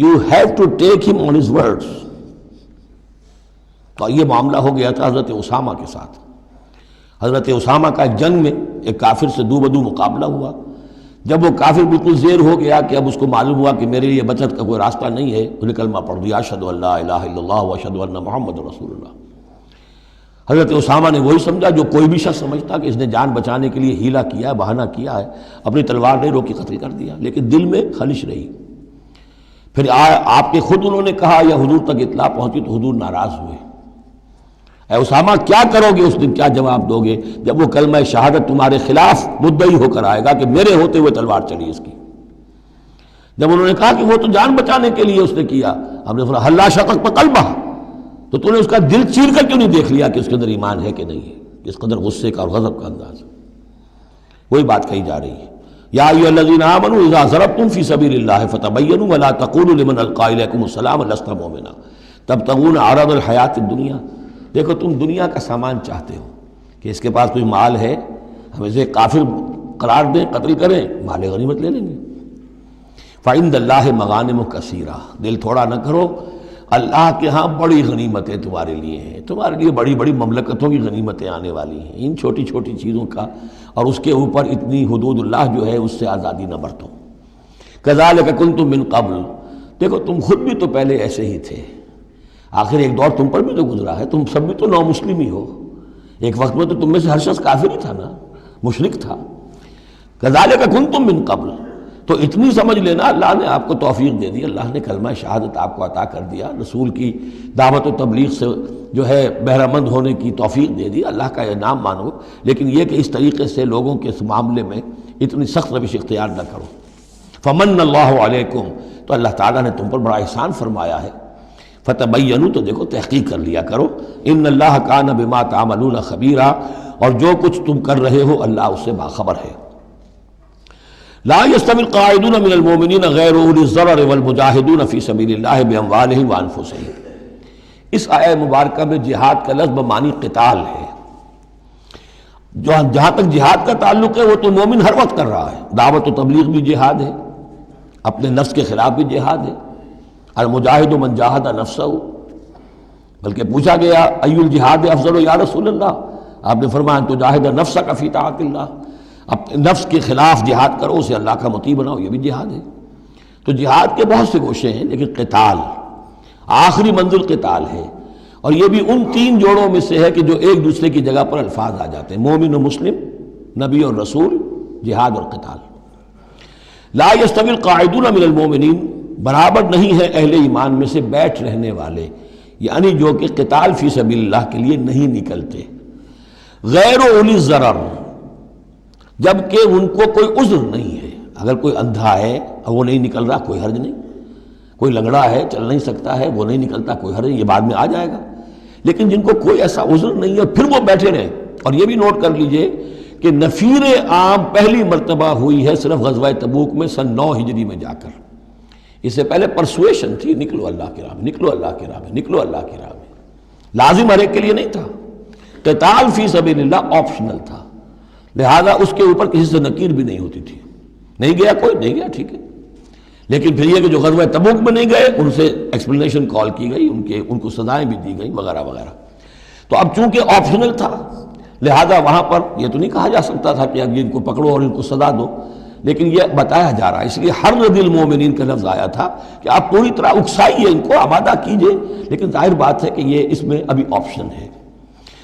you have to take him on his words۔ تو یہ معاملہ ہو گیا تھا حضرت اسامہ کے ساتھ۔ حضرت اسامہ کا ایک جنگ میں ایک کافر سے دو بدو مقابلہ ہوا، جب وہ کافر بالکل زیر ہو گیا کہ اب اس کو معلوم ہوا کہ میرے لیے بچت کا کوئی راستہ نہیں ہے، انہیں کلمہ پڑھ دیا، اشہد ان لا الہ الا اللہ واشہد ان محمد رسول اللہ۔ حضرت اسامہ نے وہی سمجھا جو کوئی بھی شخص سمجھتا کہ اس نے جان بچانے کے لیے ہیلہ کیا ہے، بہانہ کیا ہے، اپنی تلوار نہیں روکی، قتل کر دیا، لیکن دل میں خلش رہی۔ پھر آپ کے خود انہوں نے کہا یا حضور تک اطلاع پہنچی تو حضور ناراض ہوئے، اے اسامہ کیا کرو گے اس دن، کیا جواب دو گے جب وہ کلمہ شہادت تمہارے خلاف مدعی ہو کر آئے گا کہ میرے ہوتے ہوئے تلوار چلی اس کی۔ جب انہوں نے کہا کہ وہ تو جان بچانے کے لیے اس نے کیا، ہم نے فرمایا حلا شقق بقلبہ، تو تو نے اس کا دل چیر کر کیوں نہیں دیکھ لیا کہ اس کے اندر ایمان ہے کہ نہیں ہے؟ اس قدر غصے کا اور غضب کا انداز، وہی بات کہی جا رہی ہے۔ یا ایھا الذین آمنوا اذا ضربتم فی سبیل اللہ فتبینوا ولا تقولوا لمن القی الیکم السلام لست مؤمنا تبتغون عرض الحیات الدنیا۔ دیکھو تم دنیا کا سامان چاہتے ہو کہ اس کے پاس کوئی مال ہے، ہم اسے کافر قرار دیں، قتل کریں، مال غنیمت لے لیں گے۔ فعند اللہ مغانم کثیرہ، دل تھوڑا نہ کرو، اللہ کے ہاں بڑی غنیمتیں تمہارے لیے ہیں، تمہارے لیے بڑی بڑی مملکتوں کی غنیمتیں آنے والی ہیں، ان چھوٹی چھوٹی چیزوں کا اور اس کے اوپر اتنی حدود اللہ جو ہے اس سے آزادی نہ برتو۔ کذالک کنتم من قبل، دیکھو تم خود بھی تو پہلے ایسے ہی تھے، آخر ایک دور تم پر بھی تو گزرا ہے، تم سب بھی تو نو مسلم ہی ہو، ایک وقت میں تو تم میں سے ہر شخص کافر ہی تھا نا، مشرک تھا۔ کذالک کنتم من قبل، تو اتنی سمجھ لینا اللہ نے آپ کو توفیق دے دی، اللہ نے کلمہ شہادت آپ کو عطا کر دیا، رسول کی دعوت و تبلیغ سے جو ہے بہرہ مند ہونے کی توفیق دے دی، اللہ کا انعام مانو، لیکن یہ کہ اس طریقے سے لوگوں کے اس معاملے میں اتنی سخت روش اختیار نہ کرو۔ فمن اللہ علیکم، تو اللہ تعالیٰ نے تم پر بڑا احسان فرمایا ہے، فتبینوا، تو دیکھو تحقیق کر لیا کرو، ان اللہ کان بما تعملون خبیرا، اور جو کچھ تم کر رہے ہو اللہ اس سے باخبر ہے۔ لا يستوي القاعدون من المؤمنین غیر اولی الضرر والمجاہدون فی سبیل اللہ باموالہم وانفسہم۔ اس آیہ مبارکہ میں جہاد کا لفظ بمعنی قتال ہے، جہاں تک جہاد کا تعلق ہے وہ تو مومن ہر وقت کر رہا ہے، دعوت و تبلیغ بھی جہاد ہے، اپنے نفس کے خلاف بھی جہاد ہے، المجاہد من جاہد نفسہ، بلکہ پوچھا گیا ای الجہاد افضل یا رسول اللہ، آپ نے فرمایا ان تجاہد نفسک فی طاعت اللہ، اپنے نفس کے خلاف جہاد کرو، اسے اللہ کا مطیع بناؤ، یہ بھی جہاد ہے۔ تو جہاد کے بہت سے گوشے ہیں، لیکن قتال آخری منزل قتال ہے، اور یہ بھی ان تین جوڑوں میں سے ہے کہ جو ایک دوسرے کی جگہ پر الفاظ آ جاتے ہیں، مومن و مسلم، نبی اور رسول، جہاد اور قتال۔ لا یستوی القاعدون من المؤمنین، برابر نہیں ہے اہل ایمان میں سے بیٹھ رہنے والے، یعنی جو کہ قتال فی سبیل اللہ کے لیے نہیں نکلتے، غیر اولی الضرر، جبکہ ان کو کوئی عذر نہیں ہے، اگر کوئی اندھا ہے اور وہ نہیں نکل رہا کوئی حرج نہیں، کوئی لنگڑا ہے چل نہیں سکتا ہے وہ نہیں نکلتا کوئی حرج نہیں، یہ بعد میں آ جائے گا، لیکن جن کو کوئی ایسا عذر نہیں ہے پھر وہ بیٹھے رہیں۔ اور یہ بھی نوٹ کر لیجئے کہ نفیر عام پہلی مرتبہ ہوئی ہے صرف غزوہ تبوک میں سن 9 ہجری میں جا کر، اس سے پہلے پرسویشن تھی، نکلو اللہ کی راہ میں، نکلو اللہ کی راہ میں، نکلو اللہ کی راہ میں، لازم ہر ایک کے لیے نہیں تھا، قتال فی سبیل اللہ آپشنل تھا، لہذا اس کے اوپر کسی سے نکیر بھی نہیں ہوتی تھی، نہیں گیا کوئی نہیں گیا ٹھیک ہے، لیکن پھر یہ کہ جو غزوہ تبوک میں نہیں گئے ان سے ایکسپلینیشن کال کی گئی، ان کو سزائیں بھی دی گئیں وغیرہ وغیرہ۔ تو اب چونکہ آپشنل تھا لہذا وہاں پر یہ تو نہیں کہا جا سکتا تھا کہ اب ان کو پکڑو اور ان کو سزا دو، لیکن یہ بتایا جا رہا ہے، اس لیے حرض المومنین کا لفظ آیا تھا کہ آپ پوری طرح اکسائیے ان کو، آمادہ کیجئے، لیکن ظاہر بات ہے کہ یہ اس میں ابھی آپشن ہے۔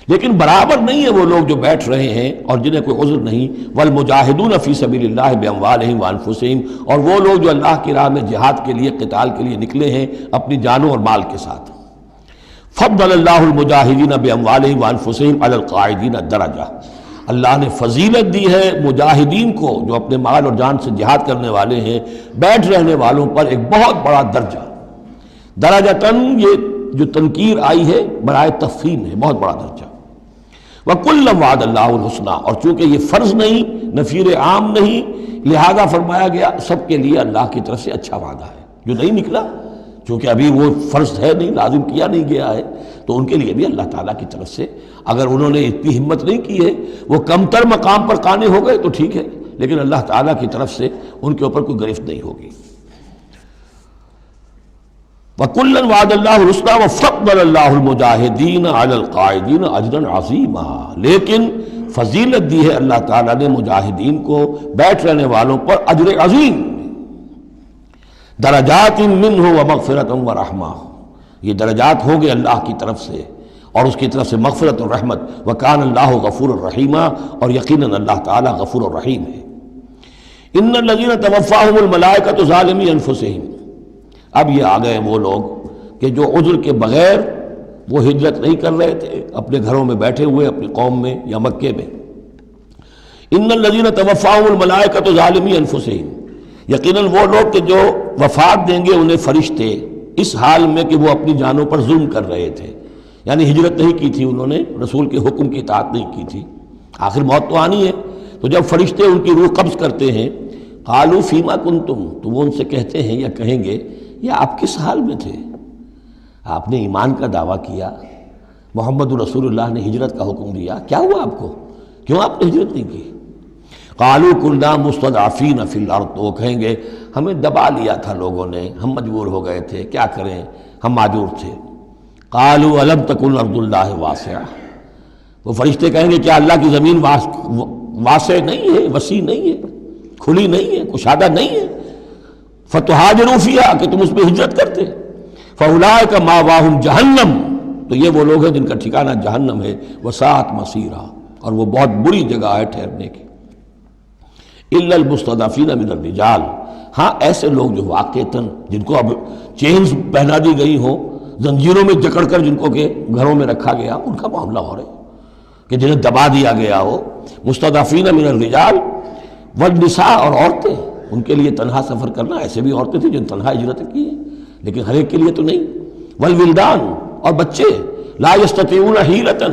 لیکن برابر نہیں ہے وہ لوگ جو بیٹھ رہے ہیں اور جنہیں کوئی عذر نہیں، والمجاہدون فی سبیل اللہ باموالہم وانفسہم، اور وہ لوگ جو اللہ کی راہ میں جہاد کے لیے قتال کے لیے نکلے ہیں اپنی جانوں اور مال کے ساتھ۔ فضل اللہ المجاہدین باموالہم وانفسہم علی القاعدین درجہ، اللہ نے فضیلت دی ہے مجاہدین کو جو اپنے مال اور جان سے جہاد کرنے والے ہیں، بیٹھ رہنے والوں پر ایک بہت بڑا درجہ، درجتاً یہ جو تنکیر آئی ہے برائے تفخیم ہے، بہت بڑا درجہ۔ وَكُلًّا وَعَدَ اللَّهُ الْحُسْنَىٰ، اور چونکہ یہ فرض نہیں، نفیر عام نہیں، لہذا فرمایا گیا سب کے لیے اللہ کی طرف سے اچھا وعدہ ہے، جو نہیں نکلا چونکہ ابھی وہ فرض ہے نہیں، لازم کیا نہیں گیا ہے، تو ان کے لیے بھی اللہ تعالیٰ کی طرف سے اگر انہوں نے اتنی ہمت نہیں کی ہے، وہ کم تر مقام پر قانے ہو گئے تو ٹھیک ہے، لیکن اللہ تعالیٰ کی طرف سے ان کے اوپر کوئی گرفت نہیں ہوگی۔ وَكُلًّا وَعَدَ اللَّهُ الْحُسْنَىٰ وَفَضَّلَ اللَّهُ الْمُجَاهِدِينَ عَلَى الْقَاعِدِينَ أَجْرًا عَظِيمًا، لیکن فضیلت دی ہے اللہ تعالیٰ نے مجاہدین کو بیٹھ رہنے والوں پر اجر عظیم، درجات منہ ومغفرۃ ورحمہ، یہ درجات ہوں گے اللہ کی طرف سے اور اس کی طرف سے مغفرت اور رحمت، وَكَانَ اللَّهُ غَفُورًا رَحِيمًا، اور یقیناً اللہ تعالیٰ غفور الرحیم ہے۔ إِنَّ الَّذِينَ تَوَفَّاهُمُ الْمَلَائِكَةُ ظَالِمِي أَنفُسِهِمْ، اب یہ آ گئے وہ لوگ کہ جو عذر کے بغیر وہ ہجرت نہیں کر رہے تھے، اپنے گھروں میں بیٹھے ہوئے اپنی قوم میں یا مکے میں۔ ان الذین توفاہم الملائکۃ ظالمی انفسہم، یقیناً وہ لوگ کہ جو وفات دیں گے انہیں فرشتے اس حال میں کہ وہ اپنی جانوں پر ظلم کر رہے تھے، یعنی ہجرت نہیں کی تھی انہوں نے، رسول کے حکم کی اطاعت نہیں کی تھی، آخر موت تو آنی ہے، تو جب فرشتے ان کی روح قبض کرتے ہیں، قالوا فیما کنتم، تو وہ ان سے کہتے ہیں یا کہیں گے یہ آپ کس حال میں تھے؟ آپ نے ایمان کا دعویٰ کیا، محمد رسول اللہ نے ہجرت کا حکم دیا، کیا ہوا آپ کو؟ کیوں آپ نے ہجرت نہیں کی؟ قالوا كنا مستضعفین فی الارض، تو وہ کہیں گے ہمیں دبا لیا تھا لوگوں نے، ہم مجبور ہو گئے تھے، کیا کریں، ہم معذور تھے۔ قالوا الم تکن ارض اللہ واسعہ، وہ فرشتے کہیں گے کیا اللہ کی زمین واسع نہیں ہے، وسیع نہیں ہے، کھلی نہیں ہے، کشادہ نہیں ہے، فتہاجروا فیہا، کہ تم اس پہ ہجرت کرتے، فاولئک مأواہم جہنم، تو یہ وہ لوگ ہیں جن کا ٹھکانہ جہنم ہے، وساءت مصیرا، اور وہ بہت بری جگہ ہے ٹھہرنے کی۔ الا المستضعفین من الرجال، ہاں ایسے لوگ جو واقعتاً جن کو اب چینز پہنا دی گئی ہوں، زنجیروں میں جکڑ کر جن کو کہ گھروں میں رکھا گیا، ان کا معاملہ ہو رہا ہے کہ جنہیں دبا دیا گیا ہو۔ مستضعفین من الرجال والنساء، اور عورتیں، ان کے لیے تنہا سفر کرنا، ایسے بھی عورتیں تھیں جن تنہا ہجرت کی ہے لیکن ہر ایک کے لیے تو نہیں۔ والولدان، اور بچے، لا یستطیعون حیلۃ،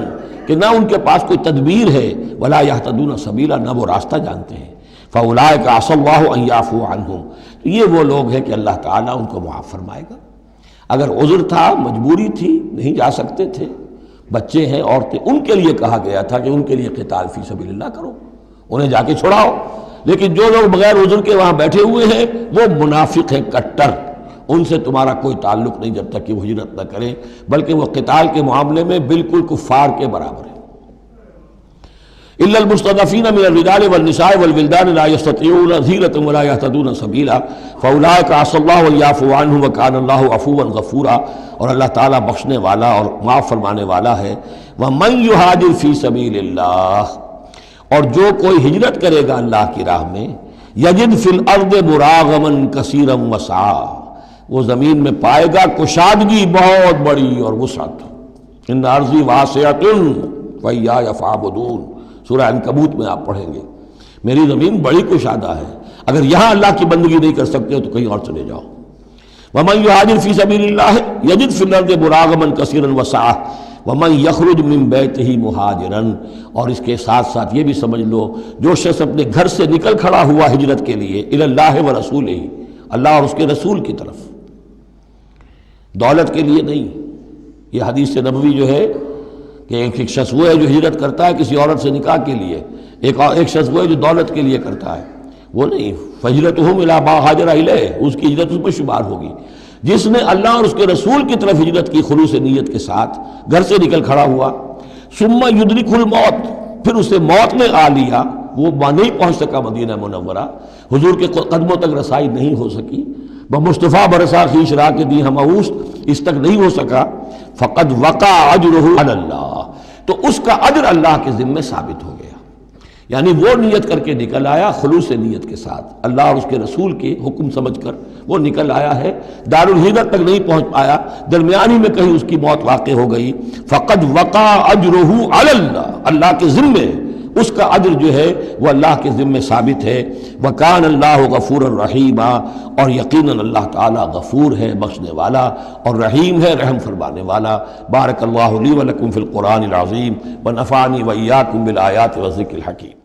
کہ نہ ان کے پاس کوئی تدبیر ہے، ولا یہتدون سبیلا، نہ وہ راستہ جانتے ہیں۔ فاولئک عسى اللہ ان یعفو عنہم، تو یہ وہ لوگ ہیں کہ اللہ تعالیٰ ان کو معاف فرمائے گا۔ اگر عذر تھا، مجبوری تھی، نہیں جا سکتے تھے، بچے ہیں، عورتیں، ان کے لیے کہا گیا تھا کہ ان کے لیے قتال فی سبیل اللہ کرو، انہیں جا کے چھڑاؤ۔ لیکن جو لوگ بغیر عذر کے وہاں بیٹھے ہوئے ہیں وہ منافق ہیں کٹر، ان سے تمہارا کوئی تعلق نہیں جب تک کہ وہ ہجرت نہ کریں، بلکہ وہ قتال کے معاملے میں بالکل کفار کے برابر ہیں۔ الا المستضعفین من الرجال والنساء والولدان لا يستطيعون حیلۃ ولا يهتدون سبیلا فاولئک عسى الله ان يعفو عنهم وكان الله عفوا غفورا، اور اللہ تعالیٰ بخشنے والا اور معاف فرمانے والا ہے۔ ومن يهاجر في سبيل اللہ، اور جو کوئی ہجرت کرے گا اللہ کی راہ میں، یجد فی الارض مراغما کثیرا وسعا، وہ زمین میں پائے گا کشادگی بہت بڑی اور وسعت۔ ان ارضی واسعۃ فإیایا فاعبدون، سورہ عنکبوت میں آپ پڑھیں گے، میری زمین بڑی کشادہ ہے، اگر یہاں اللہ کی بندگی نہیں کر سکتے ہو تو کہیں اور چلے جاؤ۔ ومن یہاجر فی سبیل اللہ یجد فی الارض مراغما کثیرا وسعا ومن یخرج من بیتہ مہاجرا، اور اس کے ساتھ ساتھ یہ بھی سمجھ لو جو شخص اپنے گھر سے نکل کھڑا ہوا ہجرت کے لیے، الی اللہ ورسولہ، اللہ اور اس کے رسول کی طرف، دولت کے لیے نہیں۔ یہ حدیث نبوی جو ہے کہ ایک شخص وہ ہے جو ہجرت کرتا ہے کسی عورت سے نکاح کے لیے، ایک شخص وہ ہے جو دولت کے لیے کرتا ہے، وہ نہیں۔ فہجرتہم الی ما ہاجر الیہ، اس کی ہجرت اس پر شمار ہوگی۔ جس نے اللہ اور اس کے رسول کی طرف ہجرت کی خلوص نیت کے ساتھ، گھر سے نکل کھڑا ہوا، ثم یدرکہ الموت، پھر اسے موت نے آ لیا، وہ نہیں پہنچ سکا مدینہ منورہ، حضور کے قدموں تک رسائی نہیں ہو سکی، بمصطفیٰ برسا خویش راہ کے دی ہماؤست، اس تک نہیں ہو سکا، فقد وقع اجرہ علی اللہ، تو اس کا اجر اللہ کے ذمے ثابت ہو گیا۔ یعنی وہ نیت کر کے نکل آیا خلوص نیت کے ساتھ، اللہ اور اس کے رسول کے حکم سمجھ کر وہ نکل آیا ہے، دارالہجرت تک نہیں پہنچ پایا، درمیانی میں کہیں اس کی موت واقع ہو گئی، فقد وقع اجرہ علی اللہ، اللہ کے ذمے اس کا اجر جو ہے وہ اللہ کے ذمے ثابت ہے۔ وکان اللہ غفور الرحیم، اور یقیناً اللہ تعالیٰ غفور ہے، بخشنے والا، اور رحیم ہے، رحم فرمانے والا۔ بارک اللہ لی ولکم فی القرآن العظیم ونفعنی وإیاکم بالآیات والذکر الحکیم۔